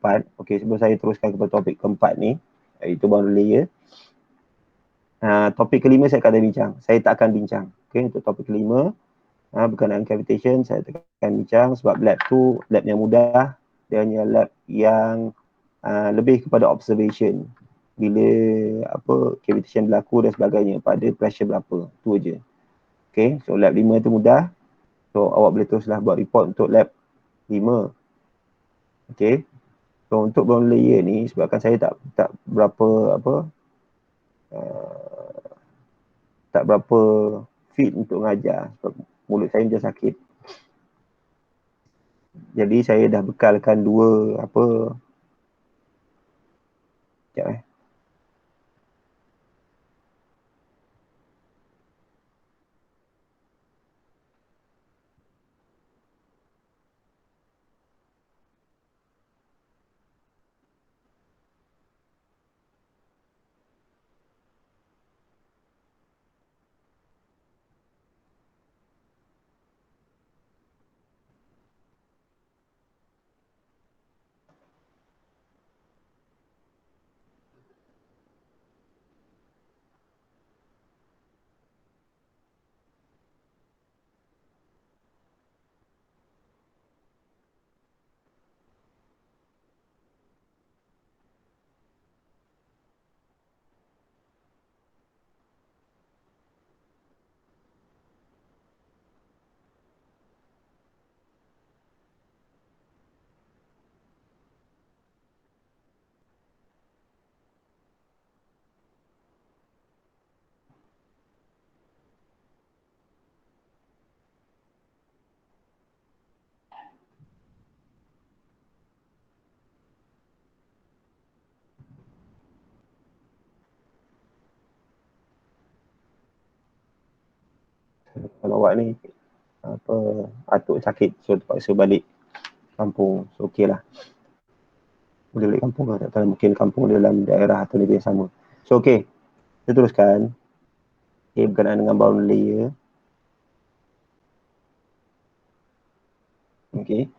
keempat. Okey, sebelum saya teruskan kepada topik keempat ni, iaitu boundary layer. Topik kelima saya akan bincang. Saya tak akan bincang. Okey, untuk topik kelima, berkenaan cavitation, saya tak akan bincang sebab lab tu lab yang mudah. Dia hanya lab yang lebih kepada observation. Bila cavitation berlaku dan sebagainya, pada pressure berapa. Tu je. Okey, so lab 5 tu mudah. So awak boleh teruslah buat report untuk lab 5. Okey. So untuk boundary layer ni, sebabkan saya tak berapa tak berapa fit untuk mengajar sebab mulut saya macam sakit. Jadi saya dah bekalkan dua sekejap kalau awak ni atuk sakit, so terpaksa balik kampung. So okey lah, boleh balik kampung lah, tak tahu mungkin kampung dalam daerah atau negeri yang sama. So okey, kita teruskan. Okay, berkenaan dengan boundary layer. Okay,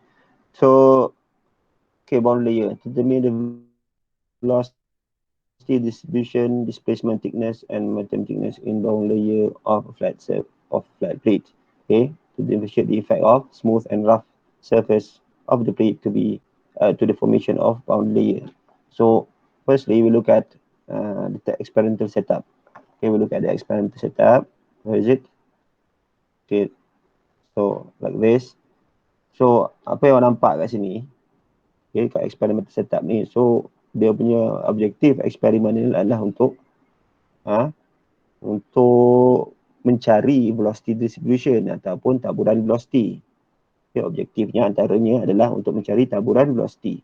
so boundary layer determine the velocity distribution, displacement thickness and momentum thickness in boundary layer of flat plate. Okay, to demonstrate the effect of smooth and rough surface of the plate to the formation of boundary layer. So firstly, we look at the experimental setup. Okay, we look at the experimental setup. Where is it? Okay, so like this. So apa yang awak nampak kat sini, okay, kat experimental setup ni, so dia punya objektif eksperimen ni adalah untuk mencari velocity distribution ataupun taburan velocity. Okay, objektifnya antaranya adalah untuk mencari taburan velocity.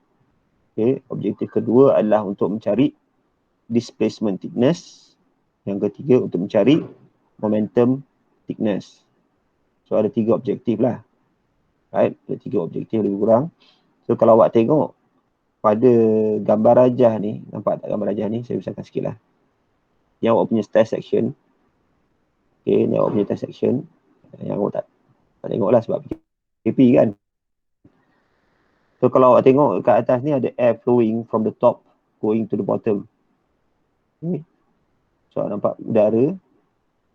Okay, objektif kedua adalah untuk mencari displacement thickness. Yang ketiga untuk mencari momentum thickness. So ada 3 objektif lah. Right? Ada 3 objektif lebih kurang. So kalau awak tengok pada gambar rajah ni, nampak tak gambar rajah ni? Saya besarkan sikit lah. Yang awak punya test section. Okay, ni awak punya test section. Yang awak tak tengok lah sebab PKP kan. So kalau awak tengok kat atas ni ada air flowing from the top going to the bottom. Okay. So nampak udara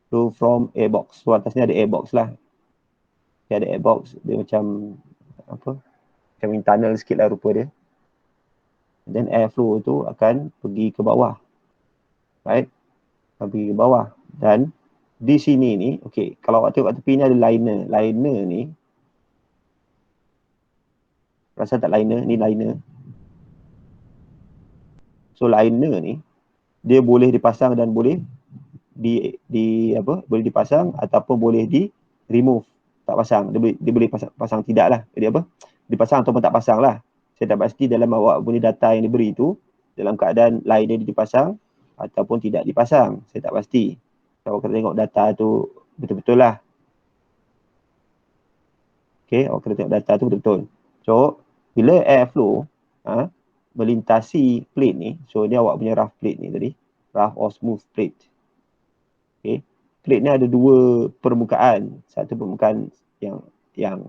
flow from airbox. So atas ni ada airbox lah. Dia ada airbox, dia macam macam tunnel sikit lah rupa dia. Dan air flow tu akan pergi ke bawah. Right? Akan pergi ke bawah. Dan di sini ni, okay, kalau awak tengok kat tepi ni ada liner. Liner ni, rasa tak liner? Ni liner. So liner ni, dia boleh dipasang dan boleh boleh dipasang ataupun boleh di remove, tak pasang. Dia boleh pasang tidak lah. Jadi dipasang ataupun tak pasang lah. Saya tak pasti dalam awak punya data yang diberi tu dalam keadaan liner dipasang ataupun tidak dipasang. Saya tak pasti. Kalau awak kena tengok data tu betul-betul lah. Okay, awak kena tengok data tu betul-betul. So bila air flow melintasi plate ni, so ni awak punya rough plate ni tadi, rough or smooth plate. Okay, plate ni ada 2 permukaan. Satu permukaan yang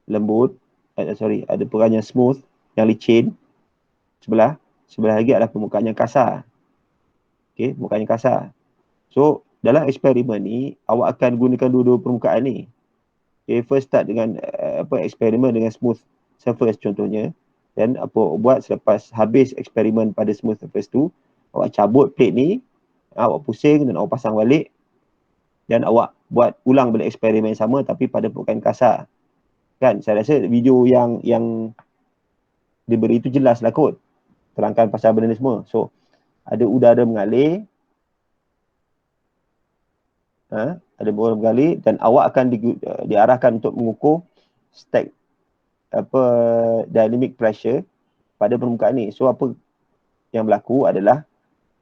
lembut, ada permukaan yang smooth, yang licin. sebelah lagi adalah permukaan yang kasar. Okey, permukaan yang kasar. So, dalam eksperimen ni, awak akan gunakan dua-dua permukaan ni. Okay, first start dengan eksperimen dengan smooth surface contohnya. Dan apa buat selepas habis eksperimen pada smooth surface tu, awak cabut plate ni, awak pusing dan awak pasang balik. Dan awak buat ulang balik eksperimen yang sama tapi pada permukaan kasar. Kan, saya rasa video yang diberi itu jelas lah kot. Terangkan pasal benda ni semua. So, ada udara mengalir, ada udara mengalir dan awak akan diarahkan untuk mengukur stack dynamic pressure pada permukaan ni. So, apa yang berlaku adalah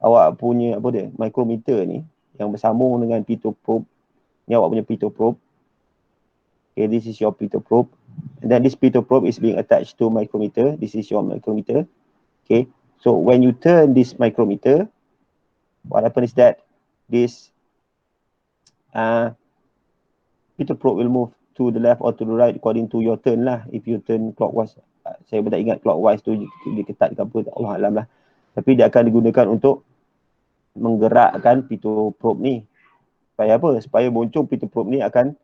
awak punya micrometer ni yang bersambung dengan pitot probe. Ni awak punya pitot probe. Okay, this is your pitot probe. And then this pitot probe is being attached to micrometer. This is your micrometer. Okay, so when you turn this micrometer, what happens is that this pitot probe will move to the left or to the right according to your turn lah. If you turn clockwise, saya tak ingat clockwise tu dia ketat ke apa, Allah alam lah. Tapi dia akan digunakan untuk menggerakkan pitot probe ni. Supaya apa? Supaya moncong pitot probe ni akan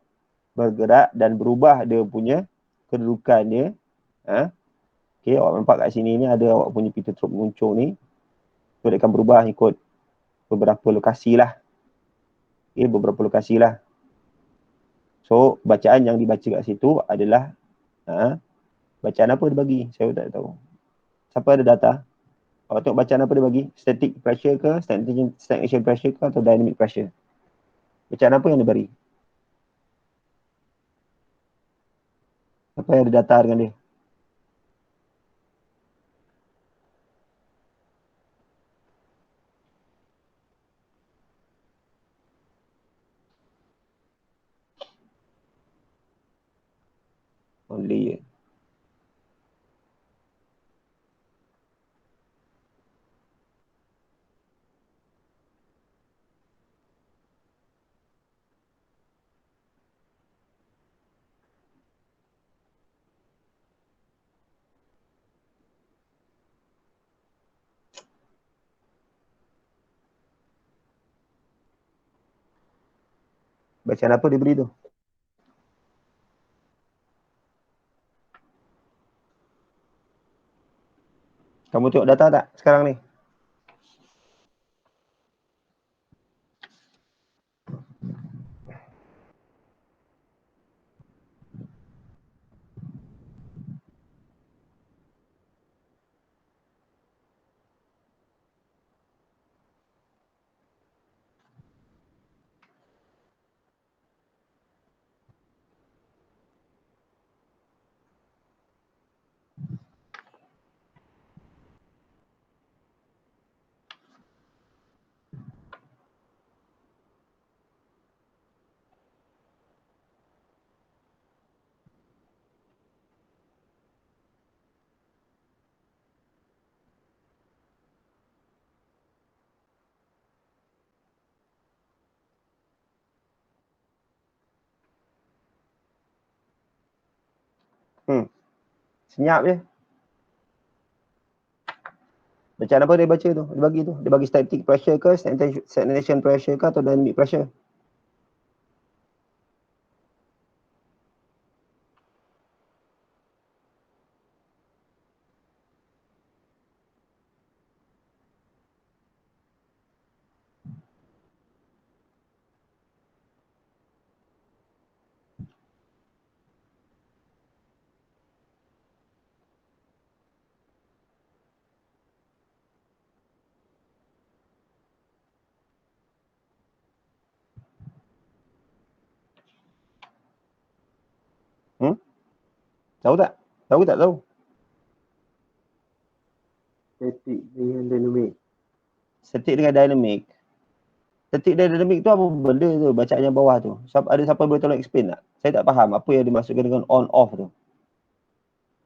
bergerak dan berubah dia punya kedudukan dia. Okay, awak nampak kat sini ni ada awak punya pitot probe moncong ni. So, dia akan berubah ikut beberapa lokasi lah. Okay, beberapa lokasi lah. So, bacaan yang dibaca kat situ adalah bacaan apa dia bagi? Saya tak tahu. Siapa ada data? Awak tengok bacaan apa dia bagi? Static pressure ke? Stagnation pressure ke? Atau dynamic pressure? Bacaan apa yang dia beri? Apa yang ada data dengan dia? Only. Bacaan apa dia beri tu? Kamu tengok data tak sekarang ni? Senyap je. Bacaan apa dia baca tu? Dia bagi tu. Dia bagi static pressure ke, stagnation pressure ke atau dynamic pressure? Tahu tak? Tahu tak tahu? Static dengan dynamic. Static dengan dynamic. Static dan dynamic tu apa benda tu? Bacaan yang bawah tu. Ada siapa boleh tolong explain tak? Saya tak faham apa yang dimaksudkan dengan on off tu.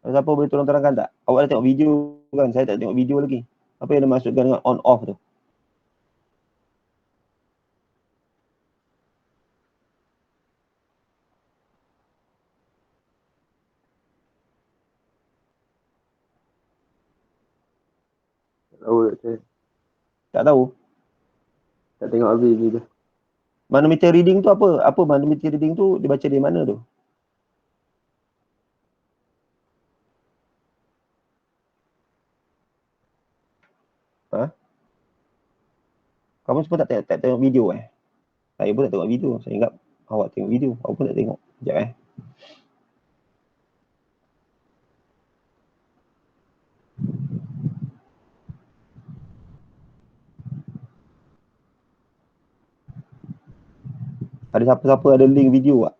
Ada siapa boleh tolong terangkan tak? Awak dah tengok video kan? Saya tak tengok video lagi. Apa yang dimaksudkan dengan on off tu? Tahu tak saya. Tak tahu. Tak tengok habis video. Manometer reading tu apa? Apa manometer reading tu dibaca di mana tu? Ha? Kamu semua tak tengok video eh? Saya pun tak tengok video. Saya ingat awak tengok video. Awak pun tak tengok. Sekejap eh. Ada siapa-siapa ada link video tak?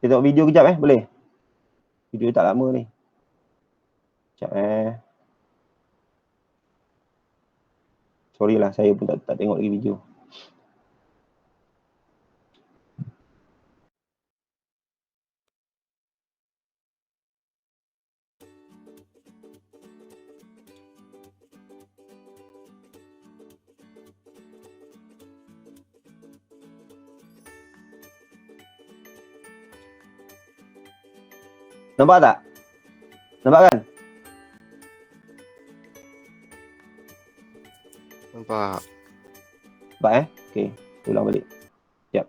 Kita tengok video kejap eh, boleh? Video tak lama ni. Sekejap eh. Sorry lah, saya pun tak tengok lagi video. Nampak tak? Nampak kan? Nampak. Nampak eh? Okay, ulang balik. Sekejap.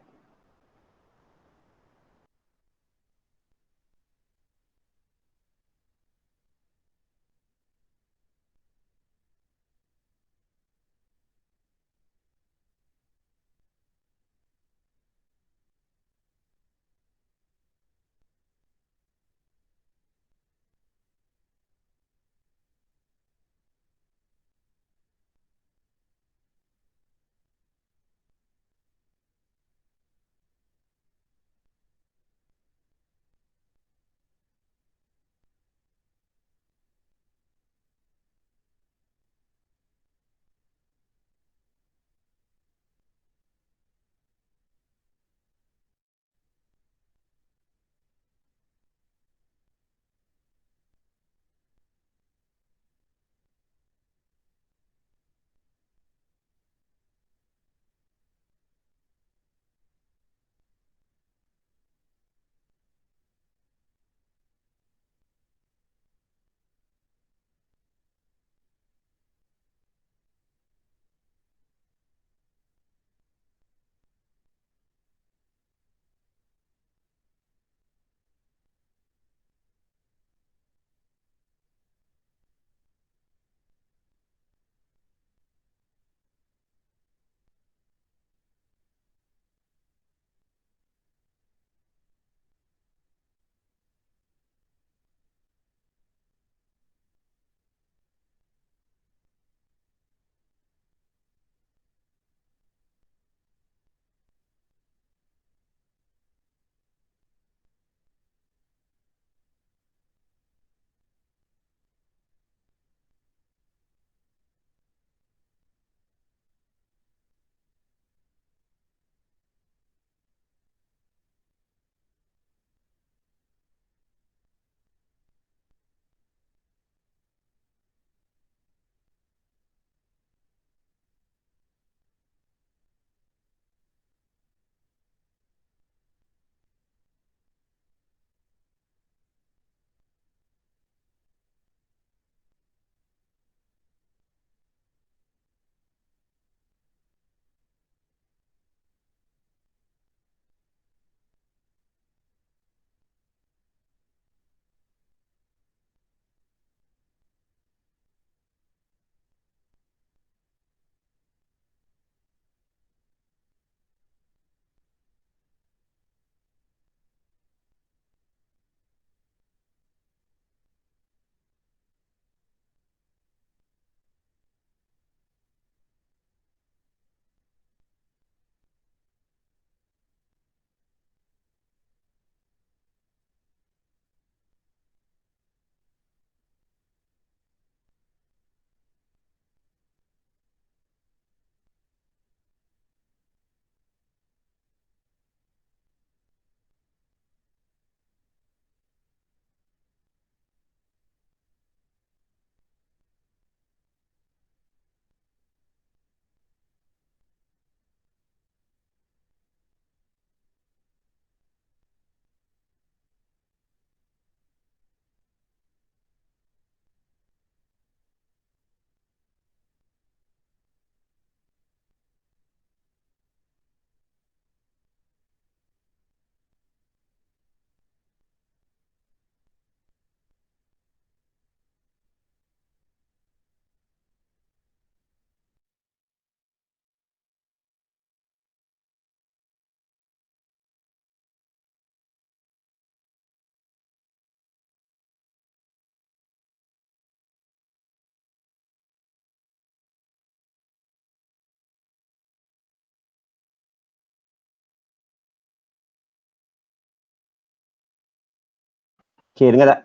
Okay, dengar tak?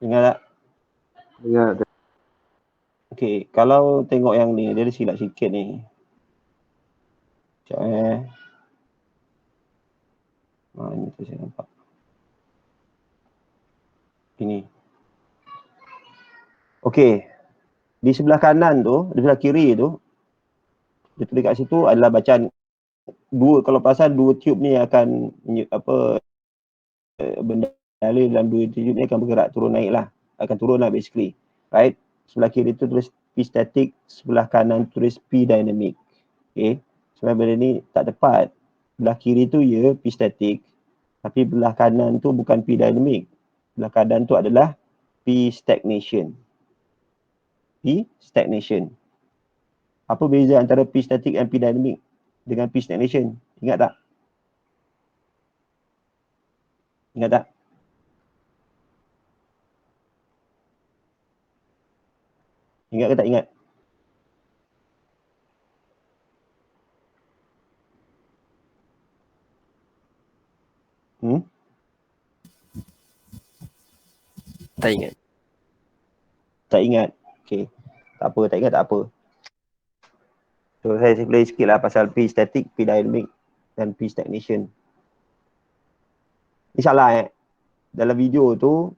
Dengar tak? Dengar. Okay, kalau tengok yang ni, dia ada silap sikit ni. Sekejap ni tu saya nampak. Ini. Okay. Di sebelah kanan tu, di sebelah kiri tu, dia tulis kat situ adalah bacaan dua, kalau perasan dua tube ni akan benda dalam dua tube ni akan bergerak turun naik lah. Akan turun lah basically. Right? Sebelah kiri tu tulis P static, sebelah kanan tulis P dynamic. Okay. Sebenarnya benda ni tak tepat. Belah kiri tu ya P static, tapi belah kanan tu bukan P dynamic. Belah kanan tu adalah P stagnation. P stagnation. Apa beza antara P static dan P dynamic dengan P stagnation? Ingat tak? Ingat tak? Ingat ke tak ingat? Tak ingat. Tak ingat. Okay. Tak apa, tak ingat tak apa. So saya play sikit lah pasal P static, P dynamic dan P stagnation. Ni salah dalam video tu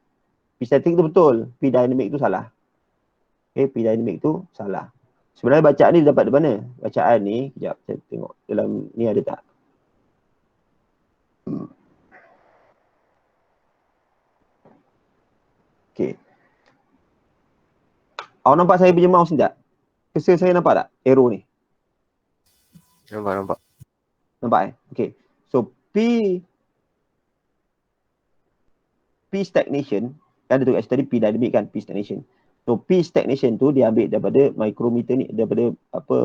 P static tu betul, P dynamic tu salah. Okay, P dynamic tu salah. Sebenarnya bacaan ni dapat dari mana? Bacaan ni, sekejap saya tengok dalam ni ada tak? Okay. Awak nampak saya punya mouse ni tak? Cursor saya nampak tak? Arrow ni. Nampak. Nampak Okay. So P stagnation, kan ada tu kat tadi P dynamic kan, P stagnation. So P stagnation tu dia ambil daripada micrometer ni, daripada apa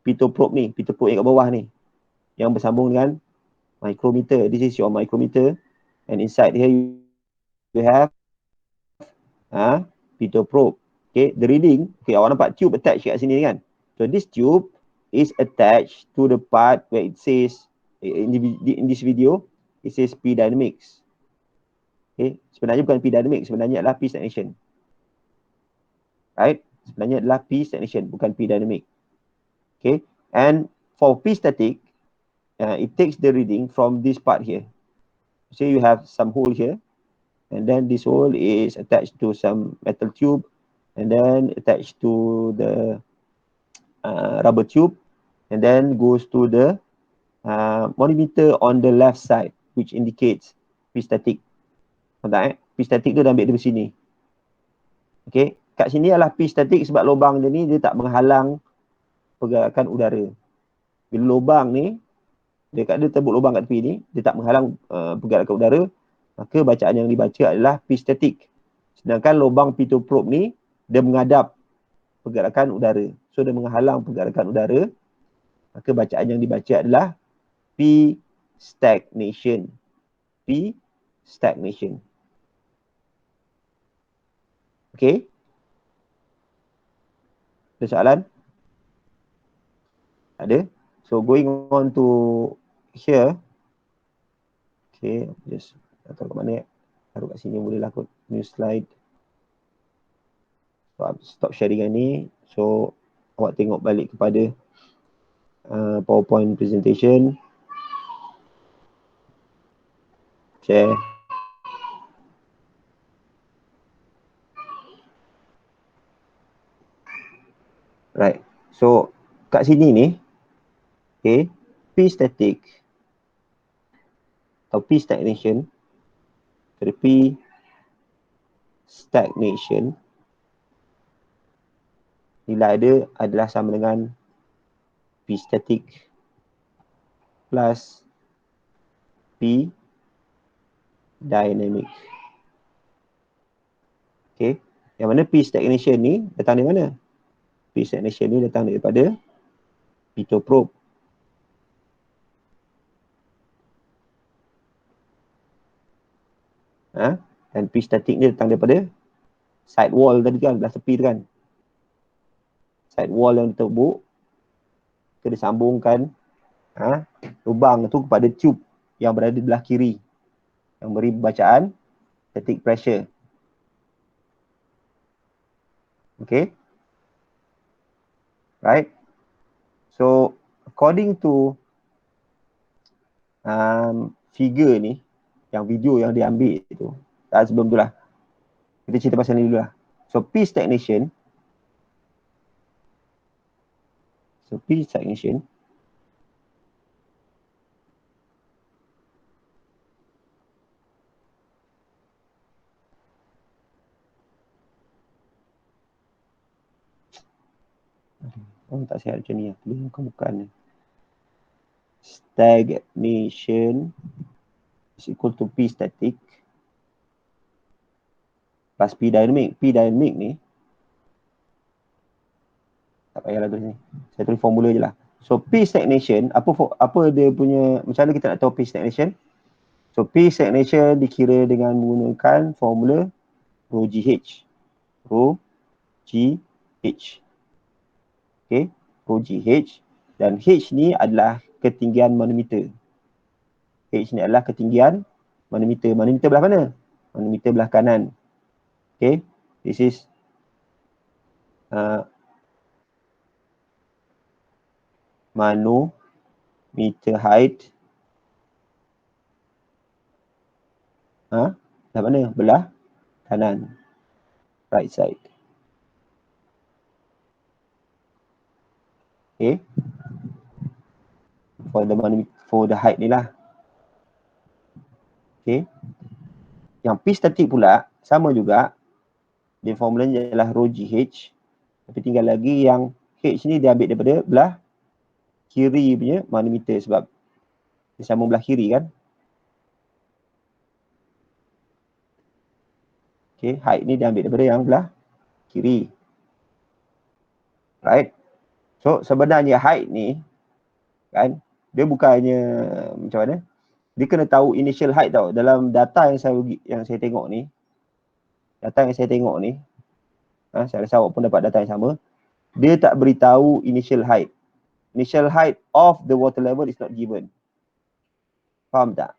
pitot-probe ni, pitot-probe yang kat bawah ni. Yang bersambung dengan micrometer. This is your micrometer and inside here you have pitot-probe. Okay, the reading, okay, awak nampak tube attached kat sini kan. So this tube is attached to the part where it says in this video it says P dynamics. Okay, sebenarnya bukan P dynamics, sebenarnya adalah P stagnation. Right? Sebenarnya adalah P stagnation, bukan P dynamic. Okay, and for P static, it takes the reading from this part here. So you have some hole here, and then this hole is attached to some metal tube, and then attached to the rubber tube, and then goes to the monimeter on the left side, which indicates P static. Nampak P static tu dah ambil dari sini. Okay, kat sini adalah P static sebab lubang dia ni dia tak menghalang pergerakan udara. Bila lubang ni dia terbuk lubang kat tepi ni, dia tak menghalang pergerakan udara, maka bacaan yang dibaca adalah P static. Sedangkan lubang pitot-probe ni dia menghadap pergerakan udara. So dia menghalang pergerakan udara, maka bacaan yang dibaca adalah P stagnation. P stagnation. Okay? Ada soalan? Ada? So going on to here. Okay, just taruh kat mana? Taruh kat sini boleh lah kot. New slide. So, stop sharing ni. So awak tengok balik kepada PowerPoint presentation. Share. Right. So kat sini ni, okay, P static atau P stagnation, P stagnation nilai dia adalah sama dengan P static plus P dynamic. Okay. Yang mana P stagnation ni datang dari mana? P stagnation ni datang daripada pitot-probe. Dan P static ni datang daripada side wall tadi kan, belah tepi tu kan. Side wall yang terbuk, kita disambungkan lubang tu kepada tube yang berada di belah kiri yang beri bacaan static pressure. Okay. Right. So according to figure ni, yang video yang dia ambil itu, sebelum tu lah kita cerita pasal ni dulu lah. So P stagnation tak sihat macam ni lah. Bukan. Stagnation is equal to P static plus P dynamic. P dynamic ni tak payahlah tulis ni. Saya tulis formula je lah. So P stagnation, apa dia punya, macam mana kita nak tahu P stagnation? So P stagnation dikira dengan menggunakan formula rho GH. Rho GH. Okay, rho GH. Dan H ni adalah ketinggian manometer. H ni adalah ketinggian manometer. Manometer belah mana? Manometer belah kanan. Okay, this is manometer height. Belah mana? Belah kanan. Right side. Okay. For the height ni lah. Okay. Yang P static pula sama juga. Dia formulanya adalah rho GH. Tapi tinggal lagi yang H ni dia ambil daripada belah kiri punya manometer sebab dia sambung belah kiri kan. Okay, height ni dia ambil daripada yang belah kiri. Right. So sebenarnya height ni kan, dia bukannya macam mana? Dia kena tahu initial height tau. Dalam data yang saya tengok ni, saya rasa awak pun dapat data yang sama. Dia tak beritahu initial height. Initial height of the water level is not given. Faham tak?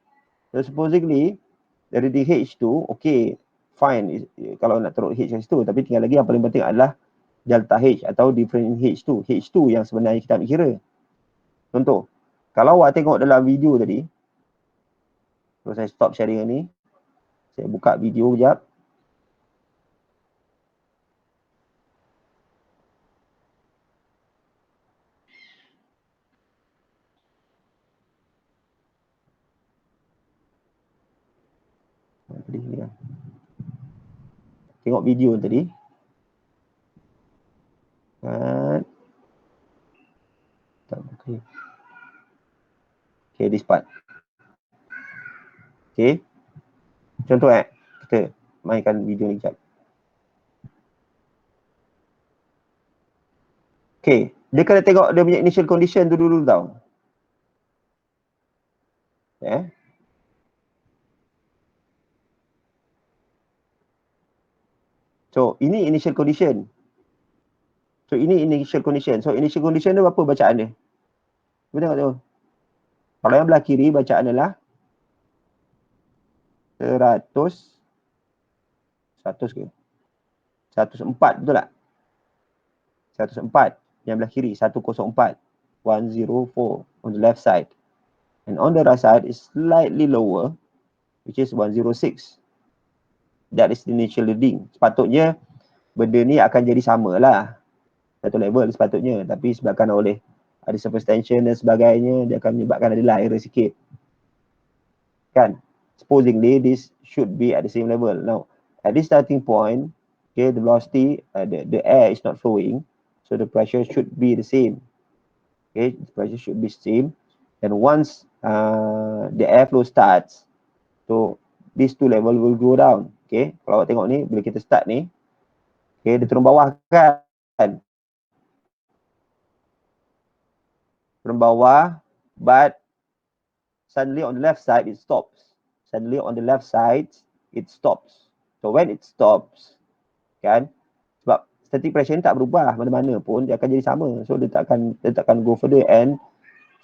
So supposedly dari DH tu, okay, fine kalau nak taruh H tu, tapi tinggal lagi yang paling penting adalah delta H atau different H2. H2 yang sebenarnya kita ambil kira. Contoh, kalau awak tengok dalam video tadi, so saya stop sharing ni, saya buka video sekejap. Tengok video tadi. Okay, this part. Okay. Contoh kita mainkan video ni sekejap. Okay, dia kena tengok dia punya initial condition tu dulu tau. So, ini initial condition. So, initial condition tu apa bacaan dia? Kita tengok tu. Kalau yang belah kiri, bacaan adalah 100 ke? 104, betul tak? 104. Yang belah kiri, 104. 104 on the left side. And on the right side is slightly lower, which is 106. That is the initial reading. Sepatutnya, benda ni akan jadi sama lah. Satu level sepatutnya. Tapi sebabkan oleh ada surface tension dan sebagainya, dia akan menyebabkan adalah error sikit. Kan? Supposingly, this should be at the same level. Now, at this starting point, okay, the velocity, the air is not flowing. So, the pressure should be the same. Okay, the pressure should be same. And once the airflow starts, so these two level will go down. Okay, kalau awak tengok ni, bila kita start ni, okay, dia turun bawah kan? Turun bawah, but suddenly on the left side, it stops. Suddenly on the left side, it stops. So when it stops, kan, sebab static pressure ni tak berubah mana-mana pun, dia akan jadi sama. So dia takkan go further and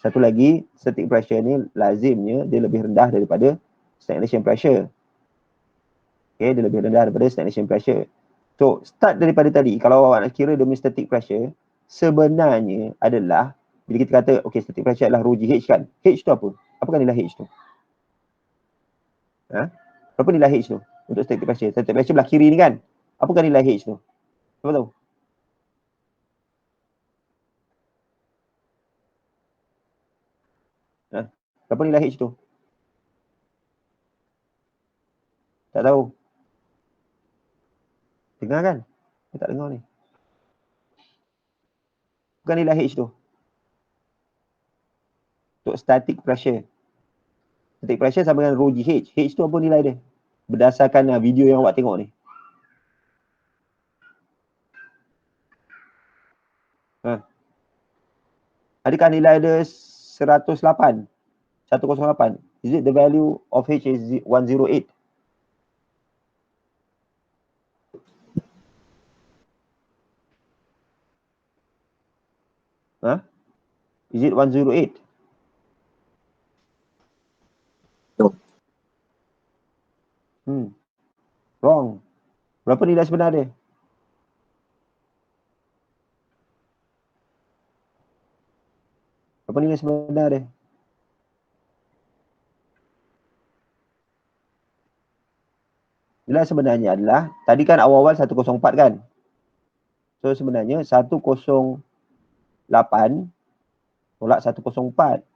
Satu lagi, static pressure ni lazimnya dia lebih rendah daripada stagnation pressure. Okay, dia lebih rendah daripada stagnation pressure. So, start daripada tadi, kalau awak nak kira demi static pressure, sebenarnya adalah, bila kita kata, okay, static pressure adalah rho GH kan? H tu apa? Apakah nilai H tu? Ha? Berapa nilai H tu untuk static pressure? Static pressure belah kiri ni kan? Apakah nilai H tu? Siapa tahu? Ha? Berapa nilai H tu? Tak tahu. Dengar kan? Saya tak dengar ni. Bukan nilai H tu. Untuk static pressure. Static pressure sama dengan rho GH. H tu apa nilai dia? Berdasarkan video yang awak tengok ni. Ha. Adakah nilai dia 108? 108. Is it the value of H is 108? Ha? Is it 108? No. Wrong. Berapa nilai sebenar dia? Berapa nilai sebenar dia? Nilai sebenarnya adalah, tadi kan awal-awal 104 kan? So sebenarnya 108 tolak 104.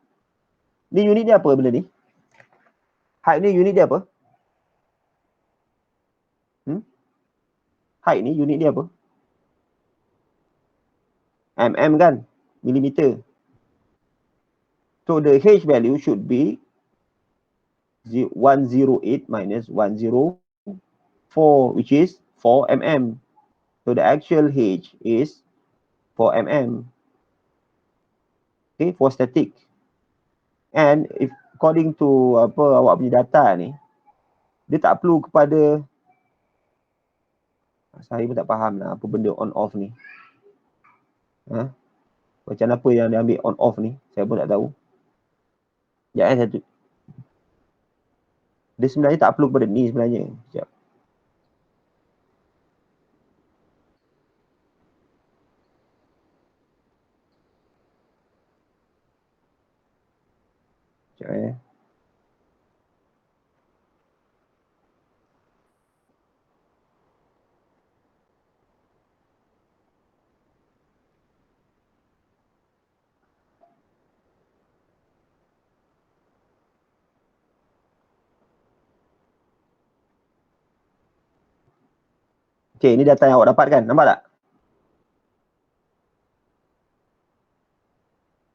Ni unit dia apa benda ni? Height ni unit dia apa? Height ni unit dia apa? mm kan? Millimeter. So the H value should be 108 minus 104, which is 4 mm. So the actual H is 4 mm. Okay, for static. And if according to apa awak punya data ni, dia tak perlu kepada, saya pun tak faham lah apa benda on off ni. Ha? Macam apa yang dia ambil on off ni, saya pun tak tahu. Sekejap satu. Dia sebenarnya tak perlu kepada ni sebenarnya. Sekejap. Sekejap Okay, ini data yang awak dapat kan? Nampak tak?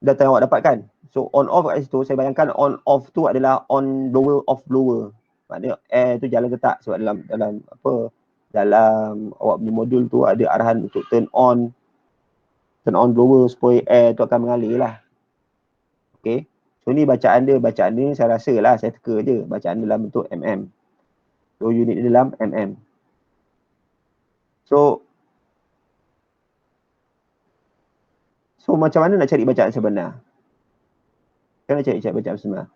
Data yang awak dapat kan? So on off kat situ, saya bayangkan on off tu adalah on blower off blower. Maknanya air tu jalan ke tak, sebab dalam awak punya modul tu ada arahan untuk turn on blower supaya air tu akan mengalir lah. Okay. So ni bacaan dia saya rasa lah, saya teka je. Bacaan dalam bentuk mm. So unit dia dalam mm. So macam mana nak cari bacaan sebenar? Kita nak cari bacaan sebenar.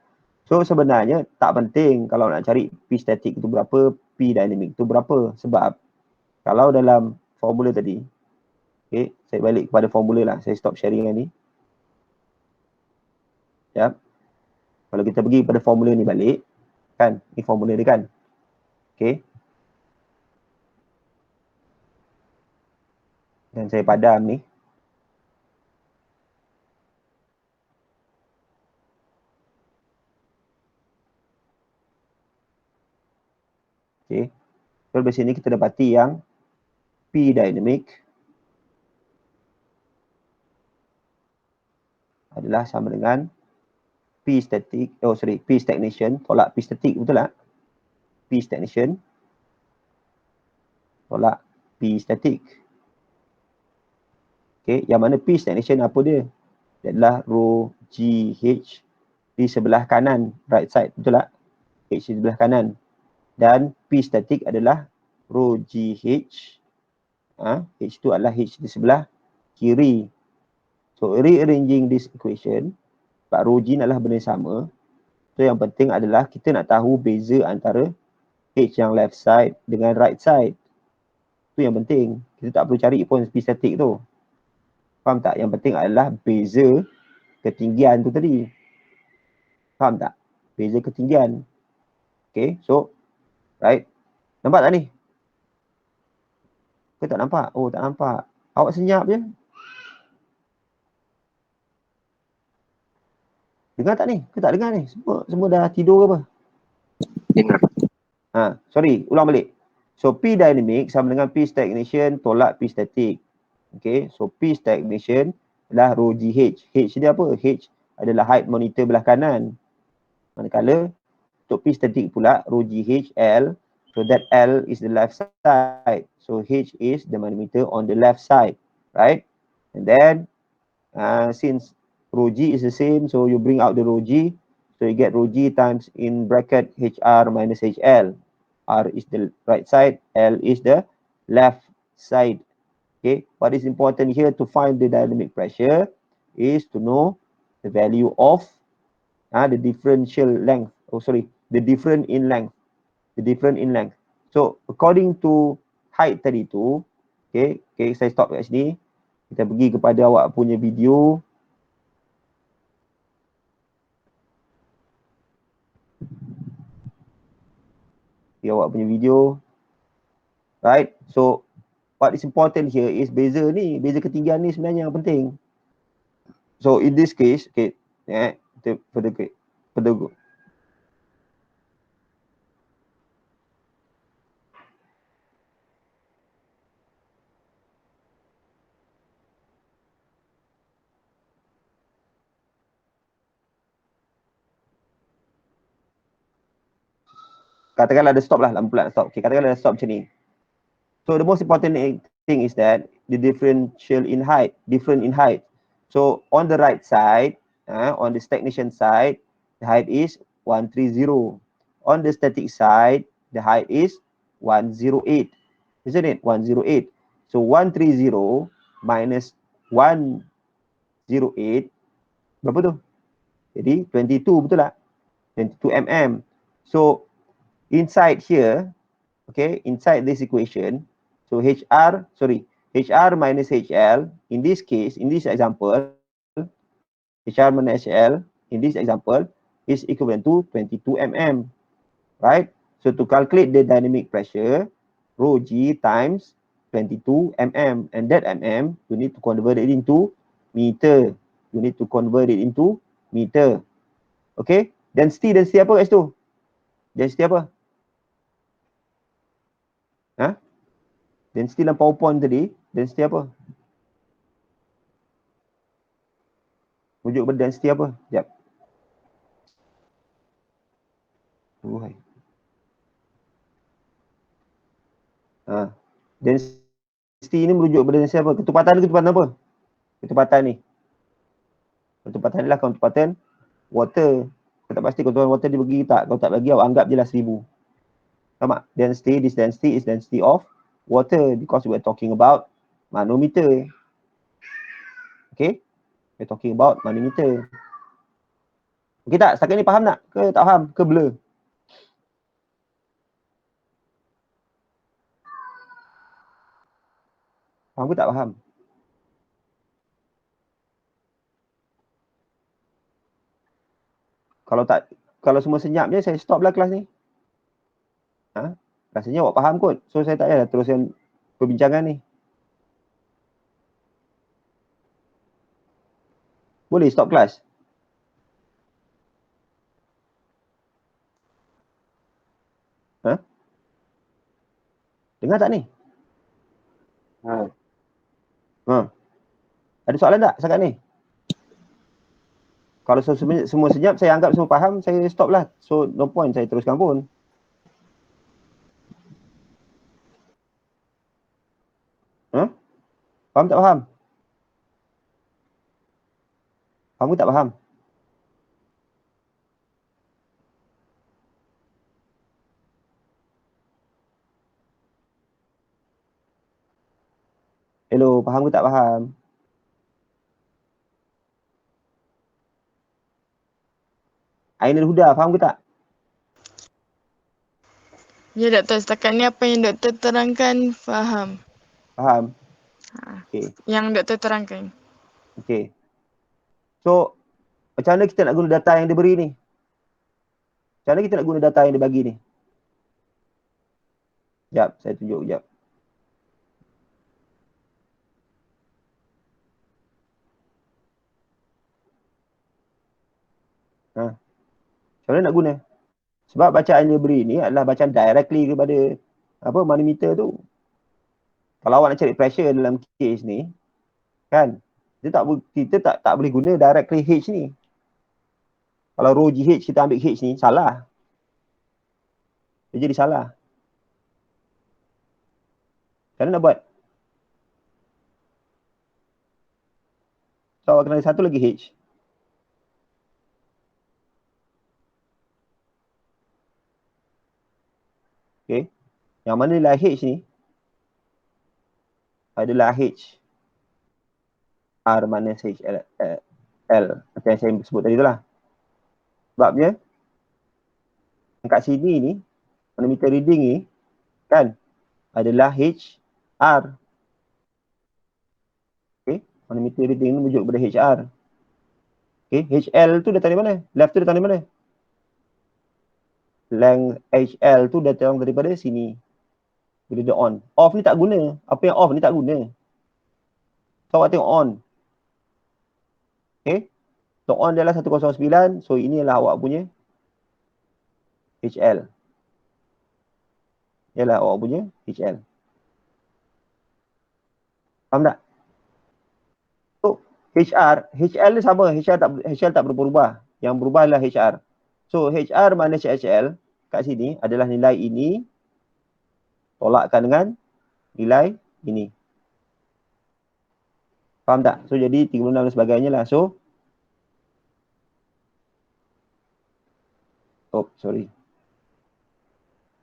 So sebenarnya tak penting kalau nak cari P static tu berapa, P dynamic tu berapa. Sebab kalau dalam formula tadi, okay, saya balik kepada formula lah. Saya stop sharing yang ni. Ya. Kalau kita pergi pada formula ni balik, kan? Ni formula dia kan? Okay. Dan saya padam ni. Okay. So dari sini kita dapati yang P dynamic adalah sama dengan P stagnation tolak P static, betul tak? P stagnation tolak P static. Okay, yang mana P stagnation apa dia? Dia adalah rho GH di sebelah kanan, right side, betul tak? H di sebelah kanan. Dan P static adalah rho GH. H tu adalah H di sebelah kiri. So rearranging this equation, sebab rho G adalah benda yang sama. So yang penting adalah kita nak tahu beza antara H yang left side dengan right side. Tu yang penting. Kita tak perlu cari pun speed static tu. Faham tak? Yang penting adalah beza ketinggian tu tadi. Faham tak? Beza ketinggian. Okay, so right. Nampak tak ni? Ke tak nampak? Oh, tak nampak. Awak senyap je. Dengar tak ni? Ke tak dengar ni? Semua dah tidur ke apa? Dengar. Sorry, ulang balik. So P dynamic sama dengan P stagnation tolak P static. Okay, so P stagnation adalah rho GH. H dia apa? H adalah height monitor belah kanan. Manakala untuk P static pula rho GH L. So that L is the left side. So H is the manometer on the left side, right? And then since rho G is the same, so you bring out the rho G. So you get rho G times in bracket HR minus HL. R is the right side, L is the left side. Okay, what is important here to find the dynamic pressure is to know the value of the differential length. The difference in length. The difference in length. So according to height tadi tu, okay, saya stop kat sini. Kita pergi kepada awak punya video. Awak punya video. Right? So what is important here is beza ketinggian ni sebenarnya yang penting. So in this case, okay, further go. Katakanlah ada stop lah, lampu nak stop. Okay, katakanlah ada stop macam ni. So the most important thing is that the differential in height, different in height. So on the right side, on the stagnation side, the height is 130. On the static side, the height is 108. Isn't it? 108. So 130 minus 108, berapa tu? Jadi 22, betul tak? 22 mm. So inside here, okay, inside this equation, so HR minus HL, in this case, in this example, HR minus HL, in this example, is equivalent to 22 mm, right? So to calculate the dynamic pressure, rho G times 22 mm, and that mm, you need to convert it into meter. You need to convert it into meter. Okay? Density apa kat situ? Density apa? Density dalam PowerPoint tadi, density apa? Rujuk pada density apa? Sekejap. Density ni merujuk pada density apa? Ketepatan apa? Ketepatan ni. Ketepatan ni lah ketepatan water. Kita tak pasti ketepatan water dia bagi tak. Kalau tak bagi, awak anggap je lah 1000. Sama. Density, this density is density of water because we are talking about manometer. Okay? We're talking about manometer. Okay tak? Setakat ni faham tak? Ke tak faham? Ke blur? Faham ke tak faham? Kalau semua senyap je, saya stop lah kelas ni. Rasanya awak faham kot. So saya tak payah teruskan perbincangan ni. Boleh stop kelas? Dengar tak ni? Ada soalan tak setakat ni? Kalau semua senyap, saya anggap semua faham, saya stop lah. So no point saya teruskan pun. Faham tak faham? Faham ke tak faham? Hello, faham ke tak faham? Ainul Huda, faham ke tak? Ya doktor, setakat ni apa yang doktor terangkan faham. Faham? Ha. Okay. Yang doktor terangkan. Okay. So, macam mana kita nak guna data yang dia beri ni? Macam mana kita nak guna data yang dia bagi ni? Sekejap, saya tunjuk sekejap. Ha. Macam mana nak guna? Sebab bacaan dia beri ni adalah bacaan directly kepada manometer tu. Kalau awak nak cari pressure dalam case ni, kan, kita tak boleh guna directly H ni. Kalau rho GH kita ambil H ni, salah. Dia jadi salah. Macam mana nak buat? So, awak kena ada satu lagi H. Okay. Yang mana nilai H ni adalah H R minus H L. Macam yang saya sebut tadi tu lah. Sebabnya, kat sini ni, manometer reading ni, kan, adalah H R. Okay. Manometer reading ni merujuk kepada HR. Okay. HL tu datang dari mana? Left tu datang dari mana? Length HL tu datang daripada sini. Bila dia on. Off ni tak guna. Apa yang off ni tak guna. So, awak tengok on. Okay. So, on dia adalah 109. So, ini adalah awak punya HL. Ialah awak punya HL. Faham tak? So, HL ni sama. HL tak berubah. Yang berubah adalah HR. So, HR minus HL kat sini adalah nilai ini tolakkan dengan nilai ini. Faham tak? So, jadi 36 dan sebagainya lah. So, sorry.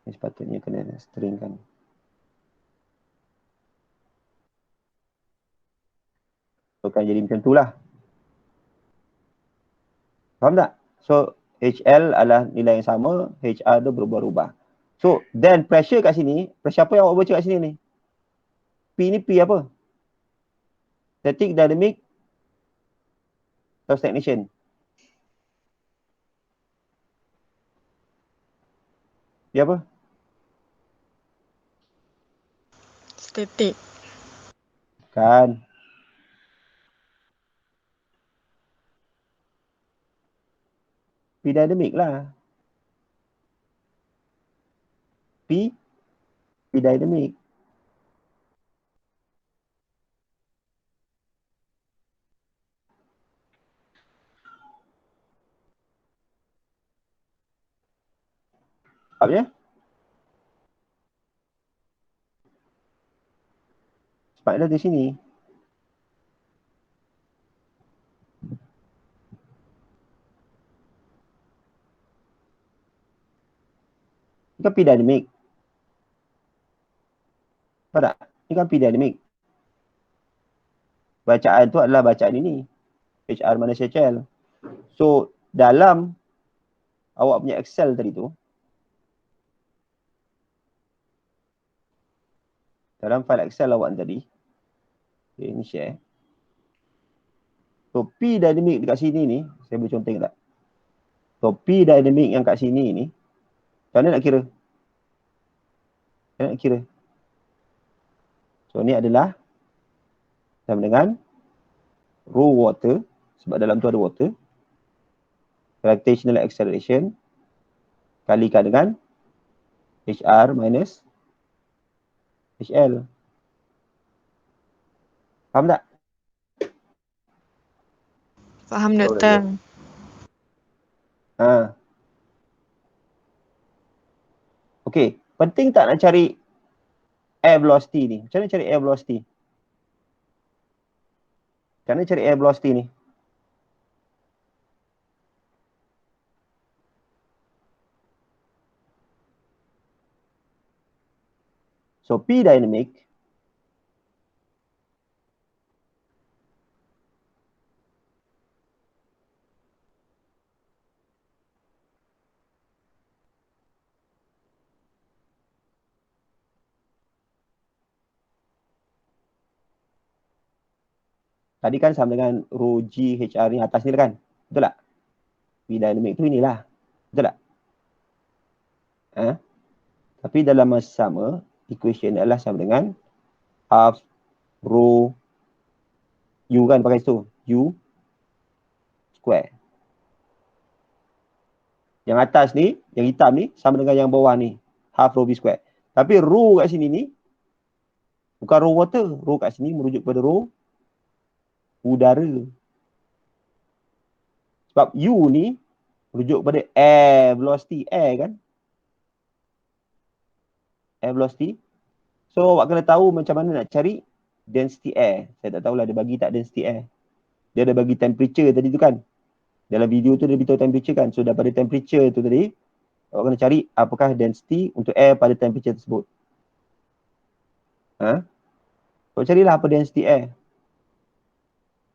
Ini sepatutnya kena stringkan. So, kan jadi macam tu lah. Faham tak? So, HL adalah nilai yang sama, HR tu berubah-ubah. So, then pressure kat sini, pressure apa yang awak baca kat sini ni? P ni P apa? Static, dynamic, atau stagnation? P apa? Static. Kan. P dynamic lah. P dynamic. Apa ya? Sebab dia di sini. Ini kan P dynamic. Faham tak? Ini kan P dynamic. Bacaan tu adalah bacaan ini. HR minus HL. So, dalam awak punya Excel tadi tu, dalam file Excel awak tadi, okay, ini share. So, P dynamic dekat sini ni, saya boleh contoh tak? So, P dynamic yang kat sini ni, macam mana nak kira? Macam mana nak kira? So, ni adalah sama dengan raw water, sebab dalam tu ada water, gravitational acceleration, kalikan dengan HR minus HL. Faham tak? Faham doktor. Ha. Okey, penting tak nak cari air velocity ni? Macam mana cari air velocity? Macam mana cari air velocity ni? So, P dynamic Tadi kan sama dengan rho G HR ni atas ni kan? Betul tak? V dynamic tu inilah. Betul tak? Tapi dalam masa sama, equation adalah sama dengan half rho U kan pakai situ. U square. Yang atas ni, yang hitam ni sama dengan yang bawah ni. Half rho V square. Tapi rho kat sini ni bukan rho water. Rho kat sini merujuk pada rho udara. Sebab U ni merujuk pada air velocity. Air kan? Air velocity. So, awak kena tahu macam mana nak cari density air. Saya tak tahulah dia bagi tak density air. Dia ada bagi temperature tadi tu kan. Dalam video tu dia beritahu temperature kan. So, daripada temperature tu tadi, awak kena cari apakah density untuk air pada temperature tersebut. Awak carilah apa density air.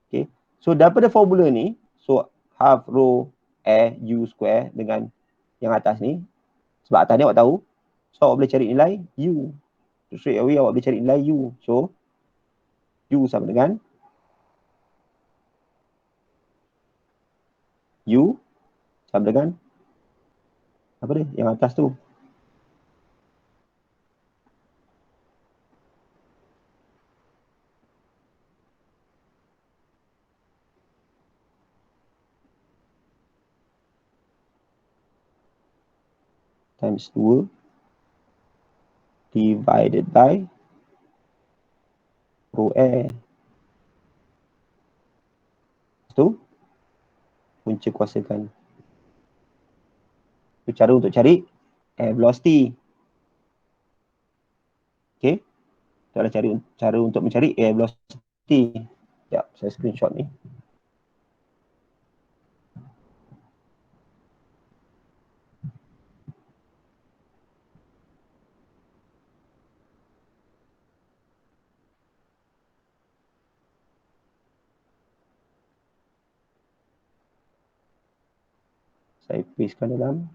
Okay. So, daripada formula ni, so half rho air U square dengan yang atas ni. Sebab atas ni awak tahu. So, awak boleh cari nilai U. So, straight away awak boleh cari nilai U. So, U sama dengan U sama dengan apa dia? Yang atas tu. Times 2 divided by rho air. Tu punca kuasakan. Itu cara untuk cari air velocity. Okay. Itu adalah cara untuk mencari air velocity. Sekejap, saya screenshot ni. Saya pastekan dalam.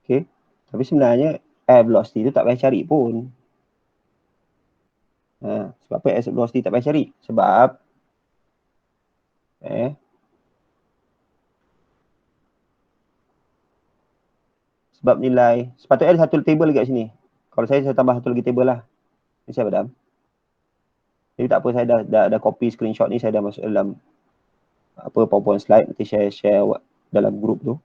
Okay. Tapi sebenarnya air velocity tu tak payah cari pun. Sebab apa air velocity tak payah cari? Sebab sebab nilai, sepatutnya ada satu table lagi kat sini. Kalau saya tambah satu lagi table lah. Ini saya padam. Jadi tak apa, saya dah copy screenshot ni, saya dah masuk dalam PowerPoint slide. Nanti share dalam group tu.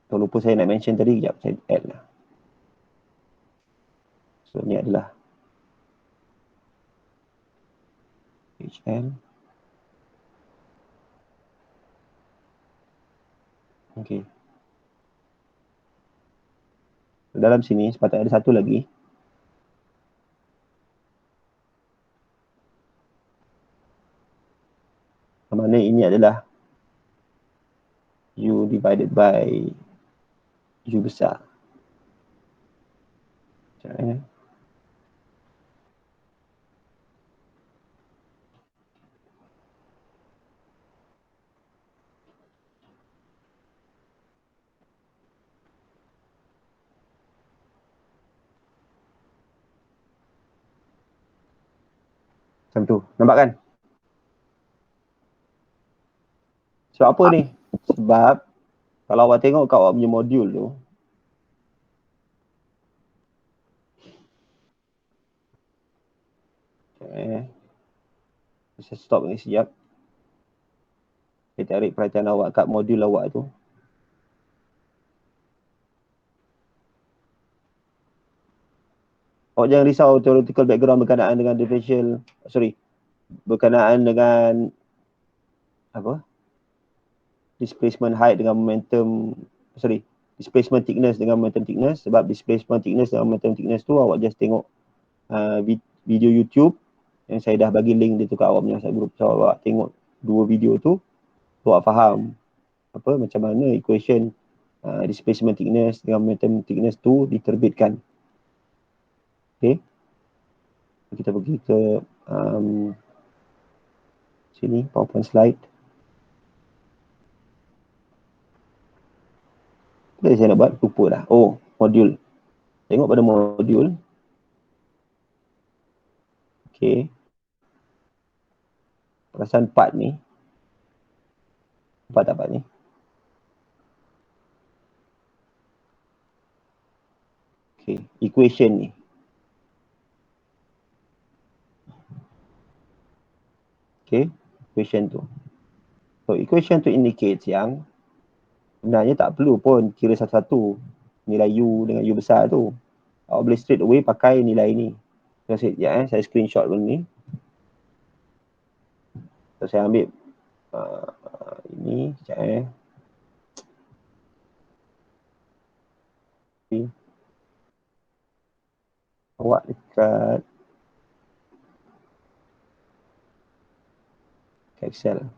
Kalau lupa saya nak mention tadi, sekejap saya add lah. So ni adalah HL. Okay. Dalam sini sepatutnya ada satu lagi. Mana ini adalah U divided by U besar. Macam tu. Nampak kan? Sebab apa ni? Sebab kalau awak tengok kat awak punya modul tu, saya stop ni sekejap. Saya tarik perhatian awak kat modul awak tu. Awak jangan risau theoretical background berkenaan dengan berkenaan dengan displacement height dengan displacement thickness dengan momentum thickness. Sebab displacement thickness dengan momentum thickness tu awak just tengok video YouTube yang saya dah bagi link dia tu kat awak punya WhatsApp group. So awak tengok dua video tu awak faham macam mana equation displacement thickness dengan momentum thickness tu diterbitkan. Okay. Kita pergi ke sini, PowerPoint slide. Apa saya nak buat? Lupa dah. Oh, modul. Tengok pada modul. Okay. Perasan part ni. Nampak tak part ni? Okay. Equation ni. Okay. Equation tu. So, equation tu indicates yang sebenarnya tak perlu pun kira satu-satu nilai U dengan U besar tu. Awak boleh straight away pakai nilai ni. Saya screenshot dulu ni. So, saya ambil ini sekejap awak dekat Excel.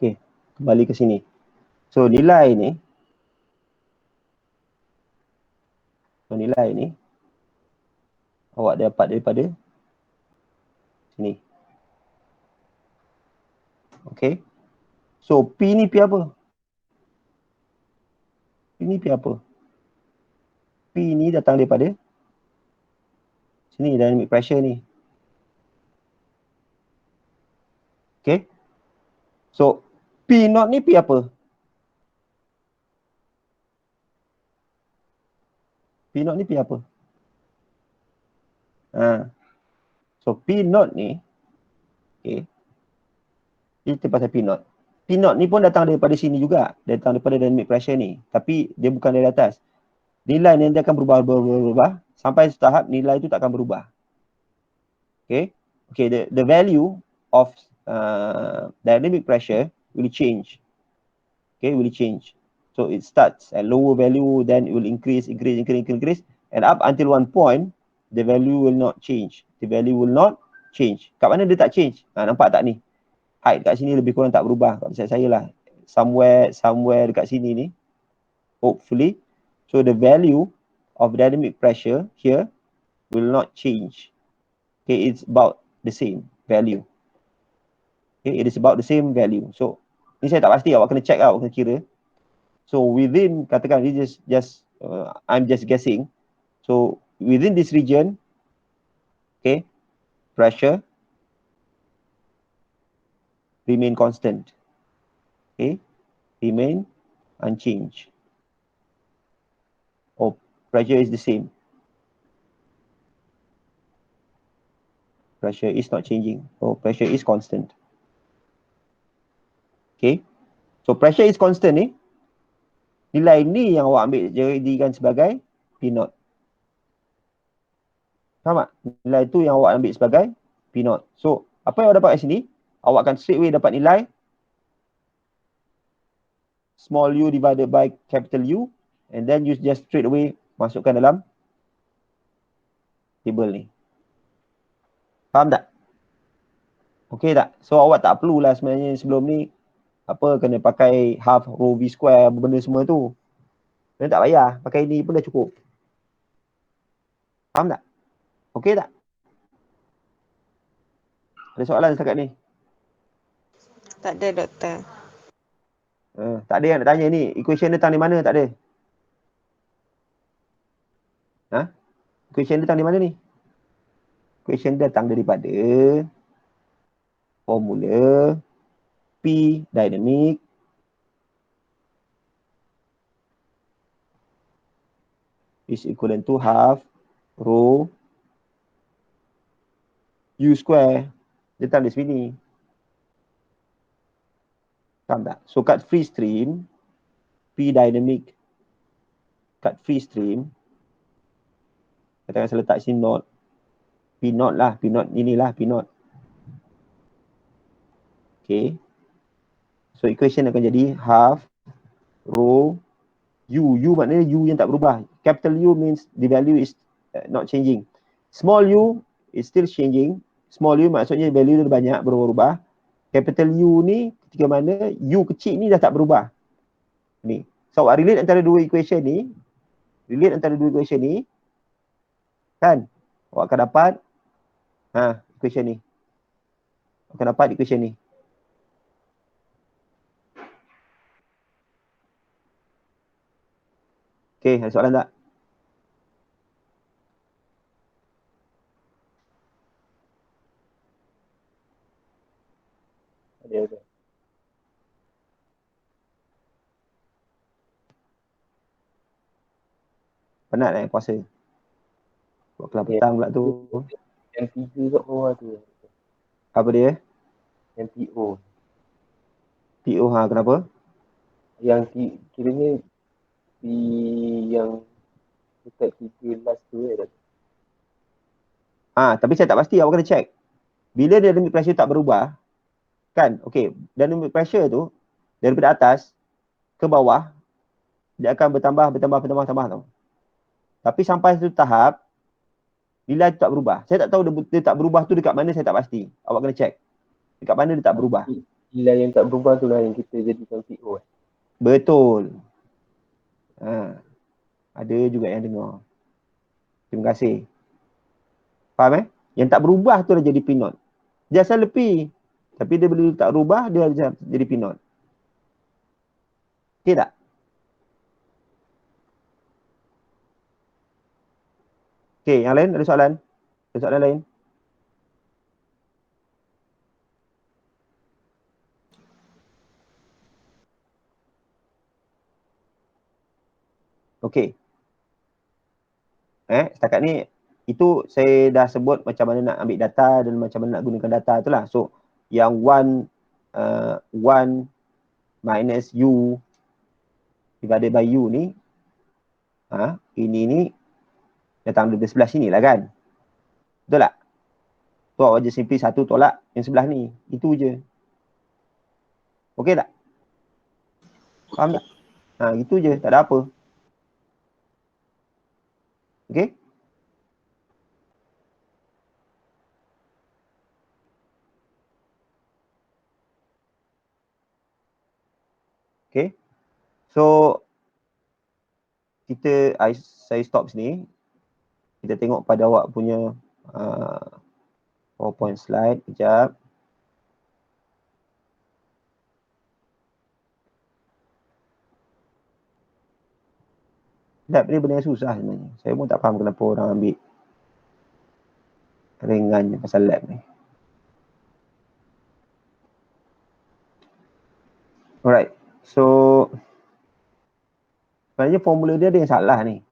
Okay, kembali ke sini. So, nilai ni awak dapat daripada sini. Okay. So, P ni P apa? P ni P apa? P ni datang daripada sini, dynamic pressure ni. Okay. So, P naught ni P apa? P naught ni P apa? So, P naught ni, okay, kita pasal P naught. P naught ni pun datang daripada sini juga. Datang daripada dynamic pressure ni. Tapi, dia bukan dari atas. Nilai ni dia akan berubah. Sampai tahap nilai tu tak akan berubah. Okay. Okay, the value of dynamic pressure will change. Okay, will change. So, it starts at lower value, then it will increase. And up until one point, the value will not change. The value will not change. Kat mana dia tak change? Nampak tak ni? Height kat sini lebih kurang tak berubah. Kat saya lah. Somewhere dekat sini ni. Hopefully. So, the value of dynamic pressure here will not change. Okay, it's about the same value. Okay, it is about the same value. So, ni saya tak pasti. Awak kena check out, kena kira. So, within, katakan ni I'm just guessing. So, within this region, okay, pressure remain constant. Okay, remain unchanged. Or pressure is the same. Pressure is not changing. So, pressure is constant. Okay. So, pressure is constant ni. Nilai ni yang awak ambil jadikan sebagai P naught. Faham tak? Nilai tu yang awak ambil sebagai P naught. So, apa yang awak dapat kat sini? awak akan straight away dapat nilai small u divided by capital U, and then you just straight away masukkan dalam table ni. Faham tak? Okey tak? So awak tak perlulah sebenarnya sebelum ni kena pakai half rho v square benda semua tu. Kena tak payah, pakai ni pun dah cukup. Faham tak? Okey tak? Ada soalan setakat ni? Tak ada, doktor. Tak ada yang nak tanya ni. Equation datang di mana? Tak ada. Equation datang di mana ni? Equation datang daripada formula P dynamic is equivalent to half rho u square. Datang di sini. Faham tak? So kat free stream, P dynamic kat free stream, katakan saya letak sini not, P not lah, P not inilah P not. Okay. So equation akan jadi half rho u maknanya u yang tak berubah. Capital U means the value is not changing. Small u is still changing. Small u maksudnya value dia banyak berubah-ubah. Capital U ni ketika mana u kecil ni dah tak berubah. Ni. So awak relate antara dua equation ni. Kan? Awak akan dapat equation ni. Akan dapat equation ni. Okay, ada soalan tak? Ada. Penat puasa. Buat kelas petang pula tu. Yang 3 kat bawah tu. Apa dia? Yang PO. PO kenapa? Yang kiranya yang dekat 3 last tu Tapi saya tak pasti, awak kena check. Bila dynamic pressure tak berubah, kan? Okey, dynamic pressure tu daripada atas ke bawah dia akan bertambah tau. Tapi sampai satu tahap nilai tu tak berubah. Saya tak tahu dia tak berubah tu dekat mana, saya tak pasti. Awak kena check. Dekat mana dia tak berubah. Nilai yang tak berubah tu lah yang kita jadikan PO. Betul. Ada juga yang dengar. Terima kasih. Faham Yang tak berubah tu dah jadi P naught. Dia asal P. Tapi dia bila tak berubah, dia jadi P naught. Okay tak? Okay, yang lain ada soalan? Ada soalan lain? Okay. Setakat ni, itu saya dah sebut macam mana nak ambil data dan macam mana nak gunakan data tu lah. So, yang 1 minus U divided by U ni, ini ni datang dari sebelah sini lah kan? Betul tak? So, awak je simply satu tolak yang sebelah ni. Itu je. Okey tak? Faham tak? Gitu je. Tak ada apa. Okey? Okay. So, saya stop sini. Kita tengok pada awak punya PowerPoint slide. Sekejap. Lab ni benda yang susah sebenarnya. Saya pun tak faham kenapa orang ambil ringan pasal lab ni. Alright. So, sebenarnya formula dia ada yang salah ni.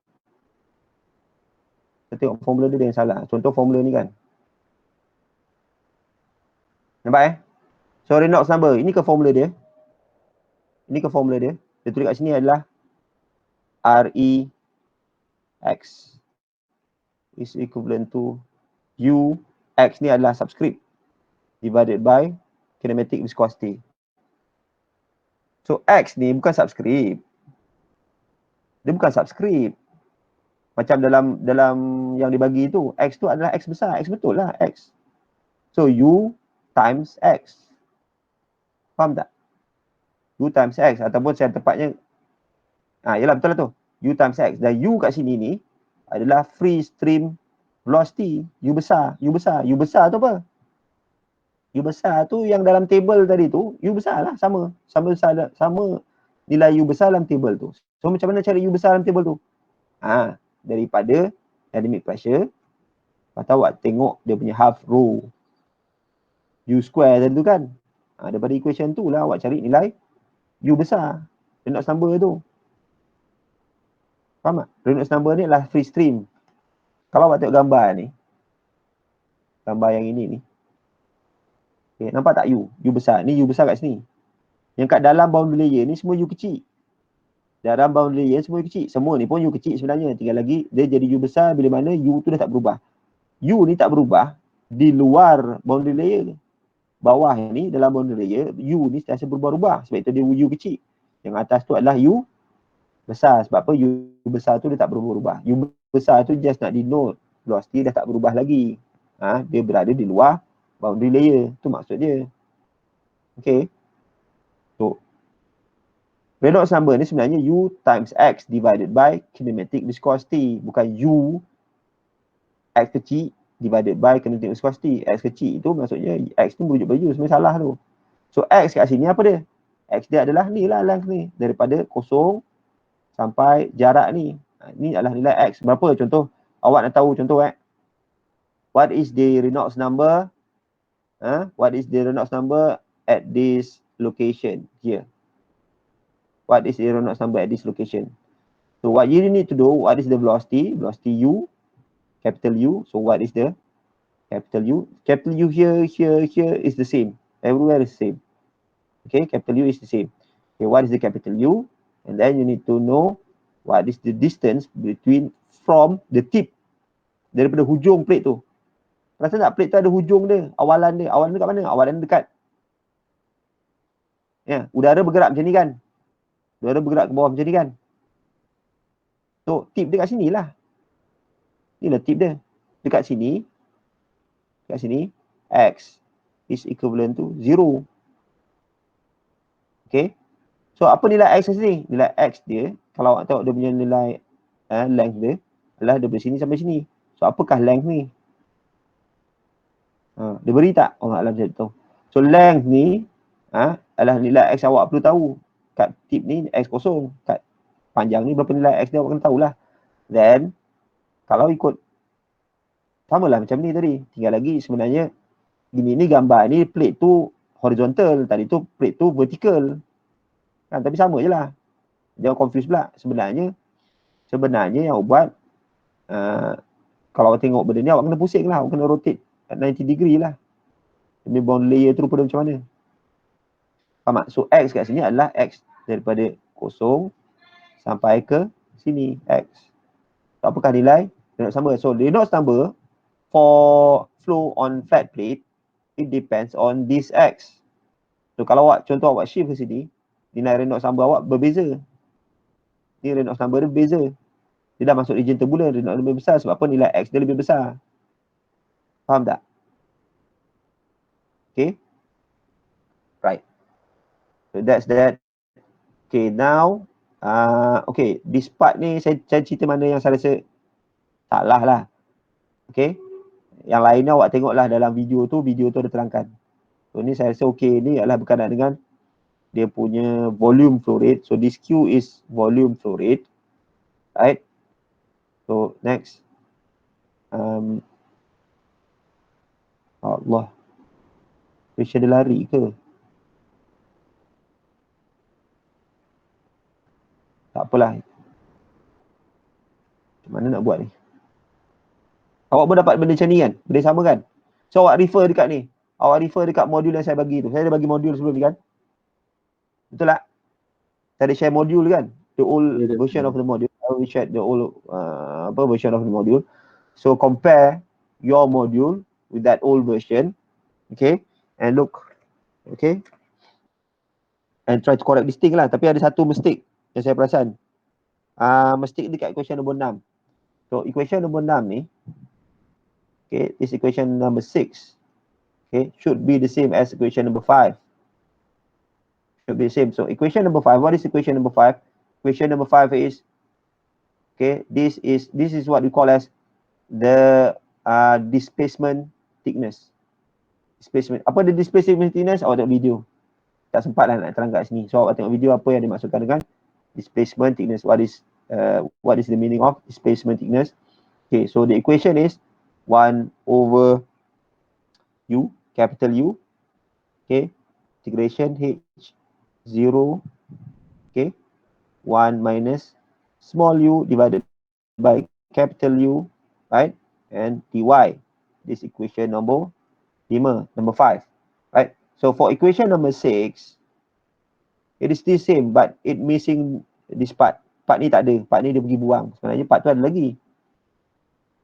Kita tengok formula dia ada yang salah. Contoh formula ni kan. Nampak So, Reynolds number. Ini ke formula dia? Ini ke formula dia? Dia tulis kat sini adalah REX is equivalent to U. X ni adalah subscript divided by kinematic viscosity. So X ni bukan subscript. Dia bukan subscript. Macam dalam yang dibagi tu, X tu adalah X besar. X betul lah, X. So U times X. Faham tak? U times X ataupun secara tepatnya, yalah betul lah tu. U times X. Dan U kat sini ni adalah free stream velocity. U besar. U besar tu apa? U besar tu yang dalam table tadi tu, U besar lah. Sama nilai U besar dalam table tu. So macam mana cari U besar dalam table tu? Daripada dynamic pressure. Lepas tu awak tengok dia punya half rho U square tadi tu kan. Daripada equation tu lah awak cari nilai U besar. Reynolds number tu. Faham tak? Reynolds number ni adalah free stream. Kalau awak tengok gambar ni, gambar yang ini ni, okay, nampak tak U? U besar. Ni U besar kat sini. Yang kat dalam boundary layer ni semua U kecil. Dalam boundary layer semua U kecil. Semua ni pun U kecil sebenarnya. Tinggal lagi dia jadi U besar bila mana U tu dah tak berubah. U ni tak berubah di luar boundary layer. Bawah ni dalam boundary layer, U ni sentiasa berubah-ubah. Sebab itu dia U kecil. Yang atas tu adalah U besar. Sebab apa? U besar tu dia tak berubah-ubah. U besar tu just nak denote velocity dah tak berubah lagi. Dia berada di luar boundary layer. Tu maksud dia. Okay. So, Reynolds number ni sebenarnya U times X divided by kinematic viscosity. Bukan U X kecil divided by kinematic viscosity. X kecil itu maksudnya X tu merujuk pada U. Sebenarnya salah tu. So, X kat sini apa dia? X dia adalah ni lah length ni. Daripada kosong sampai jarak ni. Ni adalah nilai X. Berapa? Contoh, awak nak tahu contoh what is the Reynolds number? What is the Reynolds number at this location here? What is the Reynolds number at this location? So what you need to do, what is the velocity? Velocity U, capital U. So what is the capital U? Capital U here is the same. Everywhere is the same. Okay, capital U is the same. Okay, what is the capital U? And then you need to know what is the distance between from the tip, daripada hujung plate tu. Rasa tak plate tu ada hujung dia, awalan dia. Awalan dia kat mana? Awalan dia dekat. Udara bergerak macam ni kan. Udara bergerak ke bawah macam ni kan. So, tip dia kat sini lah. Inilah tip dia. Dekat sini. Dekat sini. X is equivalent to 0. Okay. So, apa nilai X kat sini? Nilai X dia, kalau awak tengok dia punya nilai length dia, adalah daripada sini sampai sini. So, apakah length ni? Dia beri tak? Allah Alam saya tahu. So, length ni adalah nilai X awak perlu tahu. Kat tip ni X kosong. Kat panjang ni berapa nilai X dia awak kena tahulah. Then, kalau ikut samalah macam ni tadi. Tinggal lagi sebenarnya gini ni gambar ni plate tu horizontal. Tadi tu plate tu vertical. Kan, tapi sama je lah. Jangan confuse pula. Sebenarnya yang awak buat, kalau awak tengok benda ni, awak kena pusing lah. Awak kena rotate at 90 degree lah. Demi bound layer tu rupa dia macam mana. Faham tak? So, X kat sini adalah X daripada kosong sampai ke sini. X. So, apakah nilai Reynolds number? So, Reynolds number for flow on flat plate, it depends on this X. So, kalau awak, contoh awak shift ke sini, nilai Reynolds number awak berbeza. Ni Reynolds number dia berbeza. Dia dah masuk region turbulent, Reynolds lebih besar. Sebab apa? Nilai X dia lebih besar. Faham tak? Okay. Right. So that's that. Okay, now okay, this part ni saya cerita mana yang saya rasa salah lah. Okay. Yang lainnya awak tengoklah dalam video tu ada terangkan. So ni saya rasa okay, ni adalah berkenaan dengan dia punya volume flow rate. So this Q is volume flow rate. Right. So next. Allah. Dia ada lari ke? Tak apalah. Macam mana nak buat ni? Awak pun dapat benda macam ni kan? Benda sama kan? So awak refer dekat ni. Awak refer dekat modul yang saya bagi tu. Saya dah bagi modul sebelum ni kan? Betul tak? Saya ada share modul kan? The old version of the module. I will share the old version of the module. So compare your module with that old version. Okay? And look Okay. And try to correct this thing lah. Tapi ada satu mistake yang saya perasan. Mistake dekat equation nombor 6. So equation nombor 6 ni, okay, this equation number 6, okay, should be the same as equation number 5. Should be the same. So equation number 5, what is equation number 5? Equation number 5 is, okay, this is what we call as the displacement thickness. Displacement. Apa the displacement thickness? Awak tengok video. Tak sempat lah nak terang kat sini. So awak tengok video apa yang dimaksudkan dengan displacement thickness. What is the meaning of displacement thickness? Okay, so the equation is 1 over U, capital U, okay, integration H0, okay, 1 minus small u divided by capital U, right, and dy. This equation number 5, right? So for equation number 6, it is still same but it missing this part. Part ni tak ada, part ni dia pergi buang. Sebenarnya part tu ada lagi.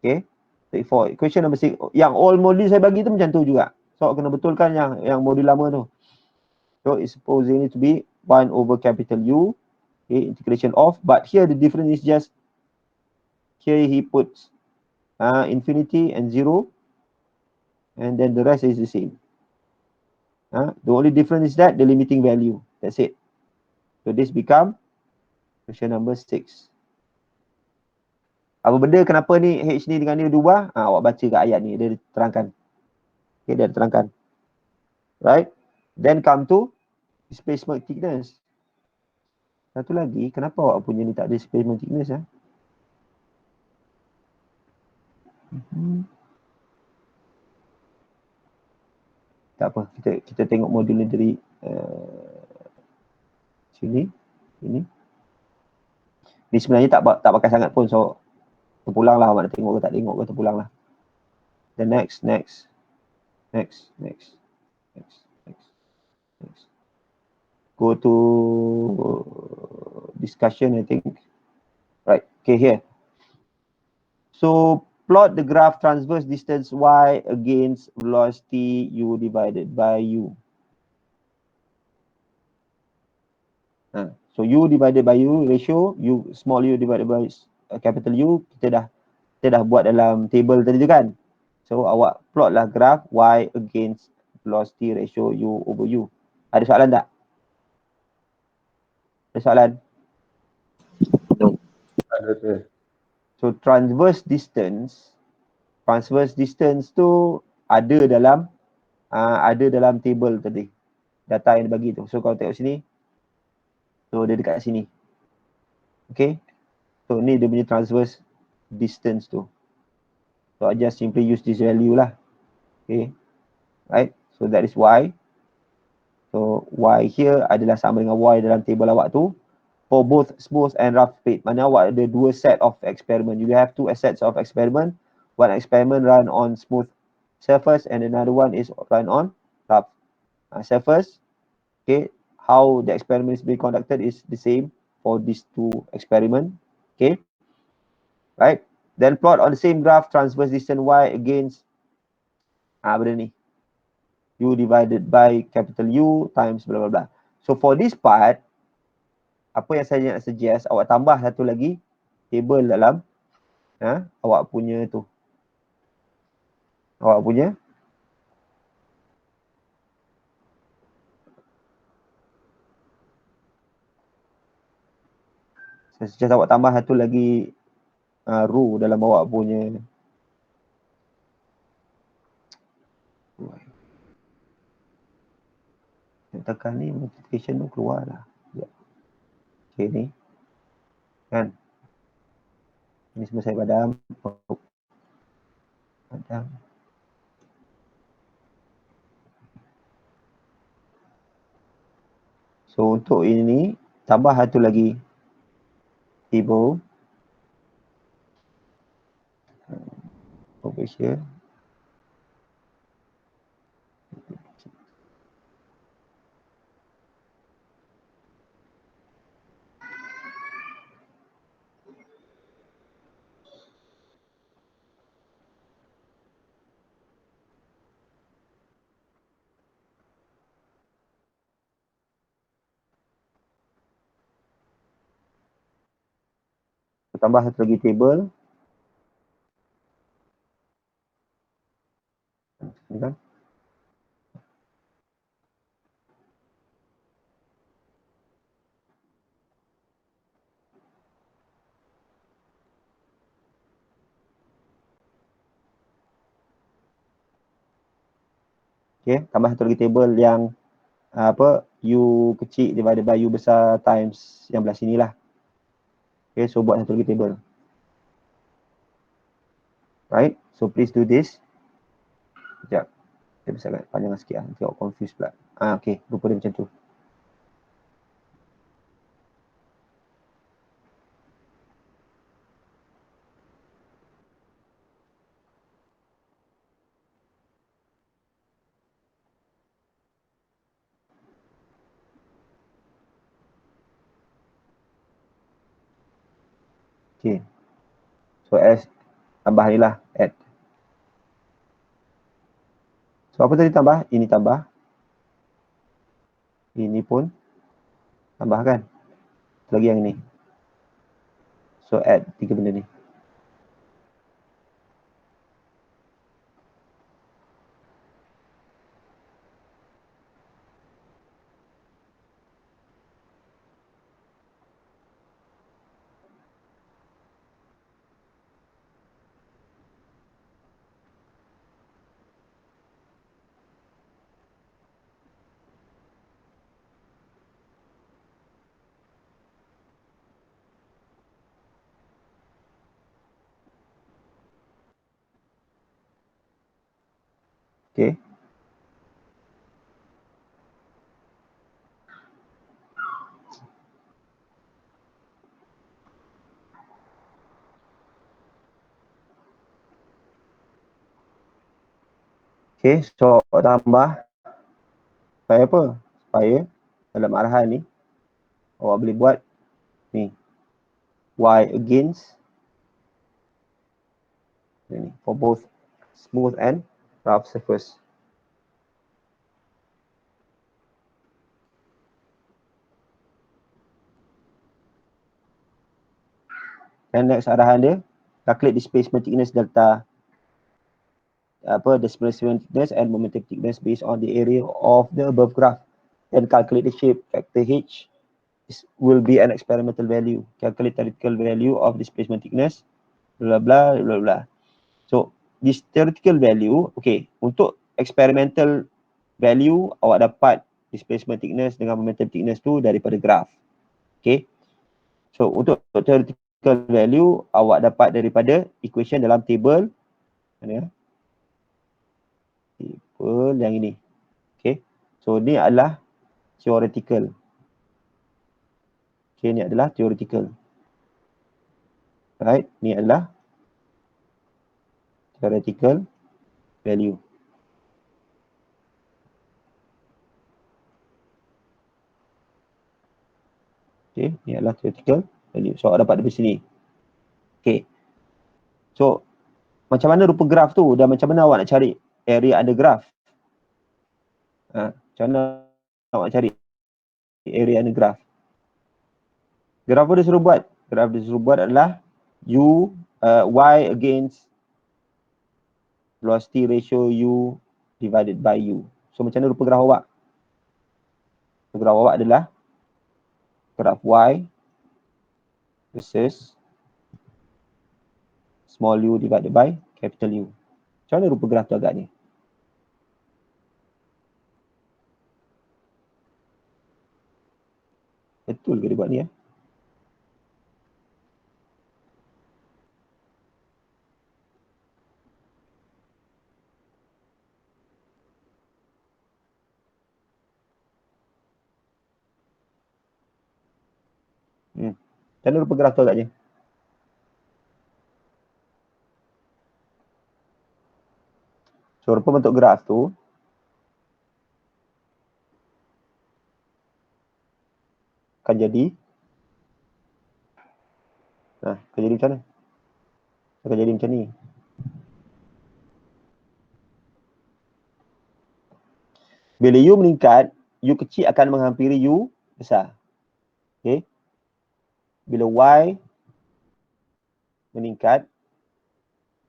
Okay. So for equation number 6, yang all modul saya bagi tu macam tu juga. So kena betulkan yang modul lama tu. So it's supposing to be 1 over capital U, okay, integration of, but here the difference is just, here he puts infinity and 0, and then the rest is the same. The only difference is that the limiting value. That's it. So this become question number 6. Apa benda kenapa ni H ni dengan ni berubah? Awak baca kat ayat ni, dia terangkan. Okay, dia terangkan. Right? Then come to displacement thickness. Satu lagi, kenapa awak punya ni tak ada displacement thickness? Tak apa, kita tengok modul ni dari sini. Ni sebenarnya tak pakai sangat pun, so terpulang lah, awak nak tengok ke tak tengok ke terpulang lah. Then next. Go to discussion, I think. Right, okay, here. So plot the graph transverse distance y against velocity u divided by u. So u divided by u ratio, u small u divided by capital U, kita dah buat dalam table tadi tu kan. So awak plot lah graph y against velocity ratio u over u. Ada soalan tak? Ada soalan? No. Ada. So transverse distance tu ada dalam table tadi. Data yang dibagi tu. So kalau tengok sini, so dia dekat sini. Okay. So ni dia punya transverse distance tu. So I just simply use this value lah. Okay. Right. So that is y. So y here adalah sama dengan y dalam table awak tu. For both smooth and rough fit. Mana awak ada dua set of experiment. You have two sets of experiment. One experiment run on smooth surface and another one is run on rough surface. Okay. How the experiment is being conducted is the same for these two experiment. Okay. Right. Then plot on the same graph transverse distance y against benda ni. U divided by capital U times blah blah blah. So for this part, apa yang saya nak suggest, awak tambah satu lagi table dalam awak punya tu. Awak punya saya suggest awak tambah satu lagi row dalam awak punya tekan ni notification tu keluar lah. Okay ni kan, ini semua saya padam. So untuk ini tambah satu lagi table over here. Tambah satu lagi table. Ni kan? Okay, tambah satu lagi table yang apa, U kecil divided by U besar times yang belah sini lah. Okay, so buat satu lagi table. Right, so please do this. Sekejap. Saya bisa panjang sikit lah. Nanti awak confused pula. Okay, rupa dia macam tu. Okay. So as tambah ni lah, add. So apa tadi tambah? Ini tambah. Ini pun tambah kan? Lagi yang ni. So add tiga benda ni. Okay. Okay, so tambah supaya apa? Supaya dalam arahan ni awak boleh buat ni y against ni, for both smooth and rough surface. And next arahan dia, calculate displacement thickness delta displacement thickness and momentum thickness based on the area of the above graph. And calculate the shape factor H will be an experimental value. Calculate theoretical value of displacement thickness, blah blah blah blah. So this theoretical value, okay, untuk experimental value awak dapat displacement thickness dengan momentum thickness tu daripada graph. Okay. So untuk theoretical value awak dapat daripada equation dalam table mana? Table yang ini. Okay. So ni adalah theoretical. Okay, ni adalah theoretical. Right, ni adalah theoretical value. Okay, ni adalah theoretical value. So awak dapat dari sini. Okay. So macam mana rupa graf tu dan macam mana awak nak cari area under graph? Macam mana awak nak cari area under graph? Graf apa dia suruh buat? Graf dia suruh buat adalah y against velocity ratio u divided by u. So macam mana rupa graf awak? So, graf awak adalah graf y versus small u divided by capital U. Macam mana rupa graf tu agaknya? Betul ke dia buat ni ya? Macam mana rupa graf tu agaknya? So rupa bentuk graf tu akan jadi akan jadi macam mana? Akan jadi macam ni. Bila U meningkat, U kecil akan menghampiri U besar. Okay. Bila Y meningkat,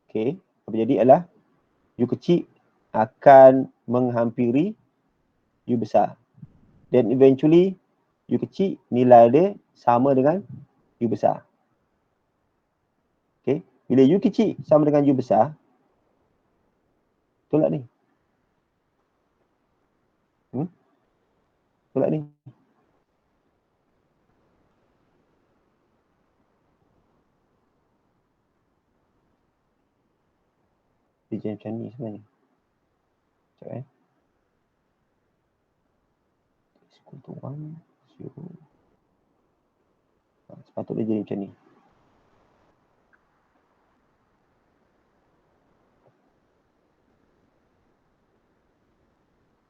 okey, apa jadi adalah U kecil akan menghampiri U besar. Dan eventually U kecil nilai dia sama dengan U besar. Okey, bila U kecil sama dengan U besar, betul tak ni? Betul tak ni? Dia jadi macam ni sebenarnya. Sekejap equal to 1, 0. Sepatutnya jadi macam ni.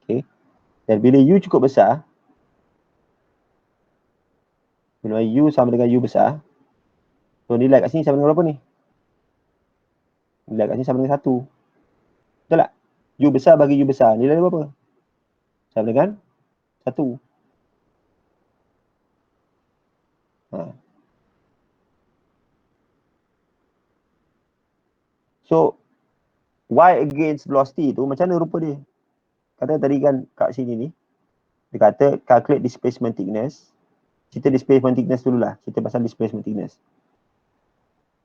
Okay. Dan bila U cukup besar, bila U sama dengan U besar, so nilai kat sini sama dengan berapa ni? Nilai kat sini sama dengan 1. Betul tak? U besar bagi U besar, nilai dia berapa? Sama dengan 1. So, Y against velocity tu macam mana rupa dia? Kata tadi kan kat sini ni, dia kata calculate displacement thickness. Cerita displacement thickness dululah. Cerita pasal displacement thickness.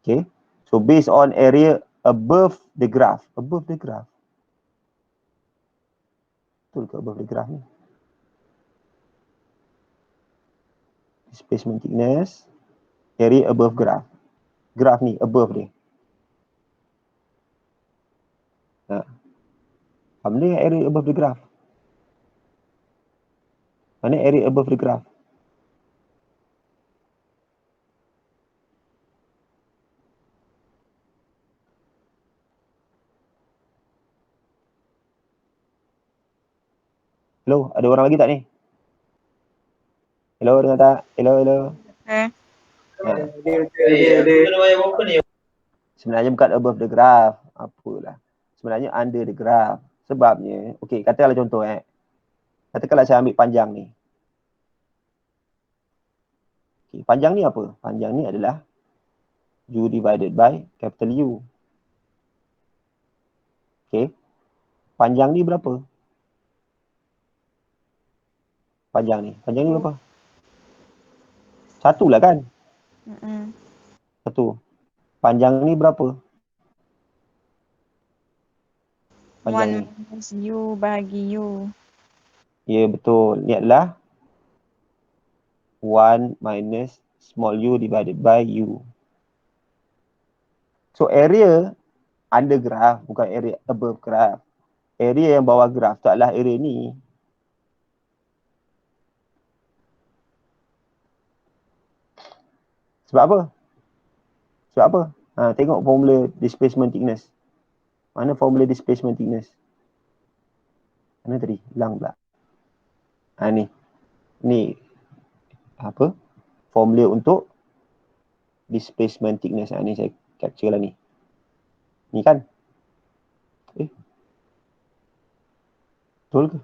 Okay. So, based on area above the graph. Above the graph. Betul ke above the graph ni? Displacement thickness, area above graph. Graph ni, above dia. Mana area above the graph? Mana area above the graph? Hello, ada orang lagi tak ni? Hello, dengar tak? Hello. Sebenarnya bukan above the graph. Apalah. Sebenarnya under the graph. Sebabnya, okey, katakanlah contoh katakanlah saya ambil panjang ni. Okay, panjang ni apa? Panjang ni adalah U divided by capital U. Okey. Panjang ni berapa? Panjang ni berapa? 1 lah kan? 1. Panjang ni berapa? Panjang 1 minus U bahagi U. Ya, betul. Ni adalah 1 minus small u divided by u. So, area under graph, bukan area above graph. Area yang bawah graph tu adalah area ni. Sebab apa? Tengok formula displacement thickness. Mana formula displacement thickness? Mana tadi? Hilang pula. Ni. Ni. Apa? Formula untuk displacement thickness. Ni saya capture lah ni. Ni kan? Betul ke?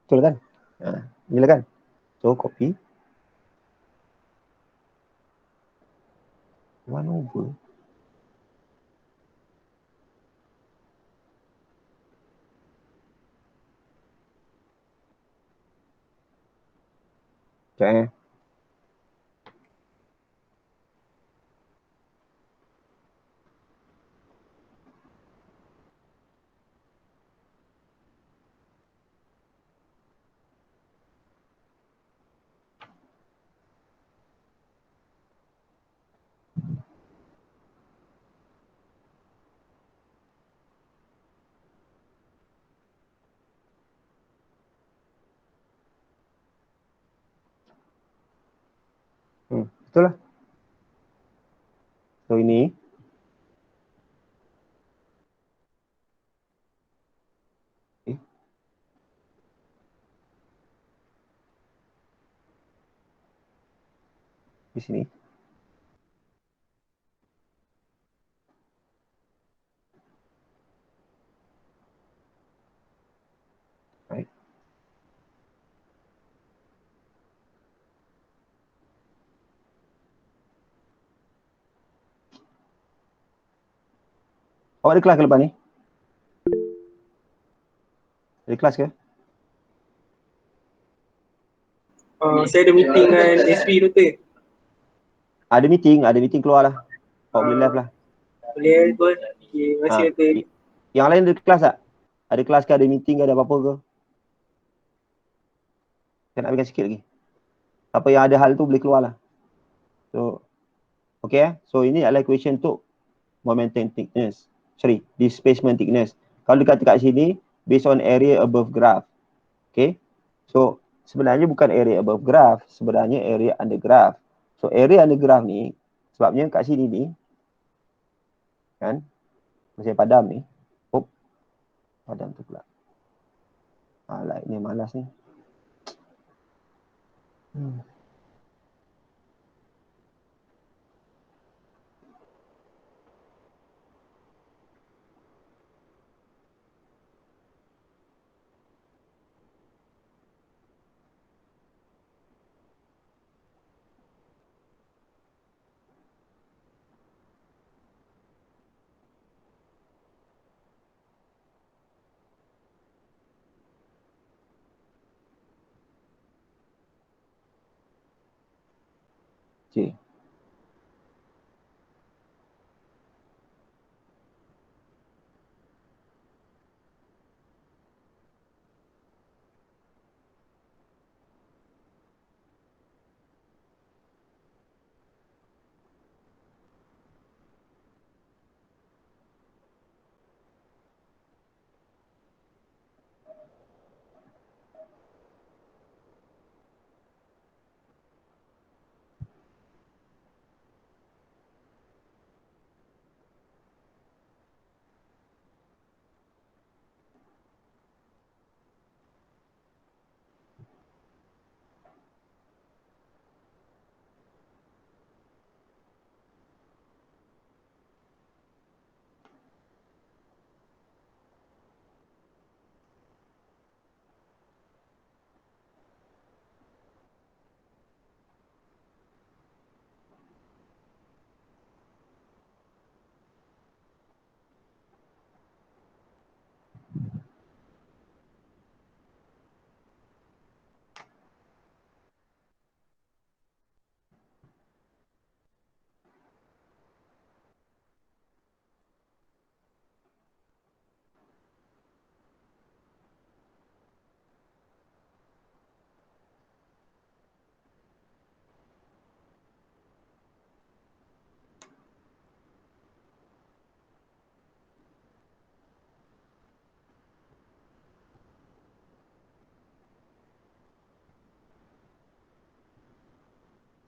Betul kan? Inilah kan? So, copy. 1 over. Okay. Betul lah. So, ini. Di sini. Awak ada kelas ke lepas ni? Ada kelas ke? Saya ada meeting dengan SP Doktor. Ada meeting keluar lah. Awak boleh live lah. Boleh tuan. Terima kasih Doktor. Yang lain ada kelas tak? Ada kelas ke, ada meeting ke, ada apa-apa ke? Saya nak ambilkan sikit lagi. Apa yang ada hal tu boleh keluar lah. So, okay. So, ini adalah equation untuk momentum thickness. Sorry, displacement thickness. Kalau dikata kat sini, based on area above graph. Okay. So, sebenarnya bukan area above graph. Sebenarnya area under graph. So, area under graph ni, sebabnya kat sini ni, kan, masih padam ni. Oh, padam tu pula. Alah, ini malas ni. Okay.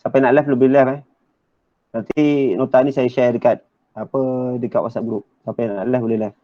Siapa nak live lebih live Nanti nota ni saya share dekat dekat WhatsApp group. Siapa yang nak live boleh live.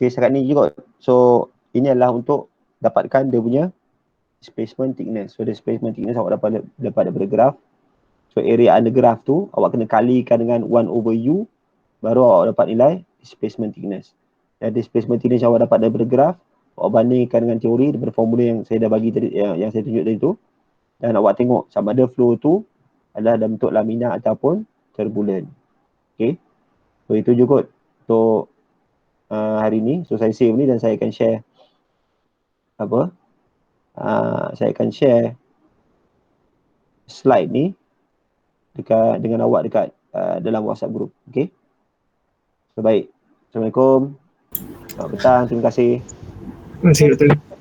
Okay, setakat ni juga. So, ini adalah untuk dapatkan dia punya displacement thickness. So, displacement thickness awak dapat daripada graf. So, area under graph tu, awak kena kalikan dengan 1/u, baru awak dapat nilai displacement thickness. Dan displacement thickness yang awak dapat daripada graf, awak bandingkan dengan teori daripada formula yang saya dah bagi tadi, yang saya tunjuk tadi tu, dan awak tengok sama ada flow tu adalah dalam bentuk laminar ataupun turbulent. Okay, so itu je kot untuk hari ni. So saya save ni dan saya akan share saya akan share slide ni dengan awak dekat dalam WhatsApp group. Okay, so baik. Assalamualaikum. Selamat petang. Terima kasih. Terima kasih Dr.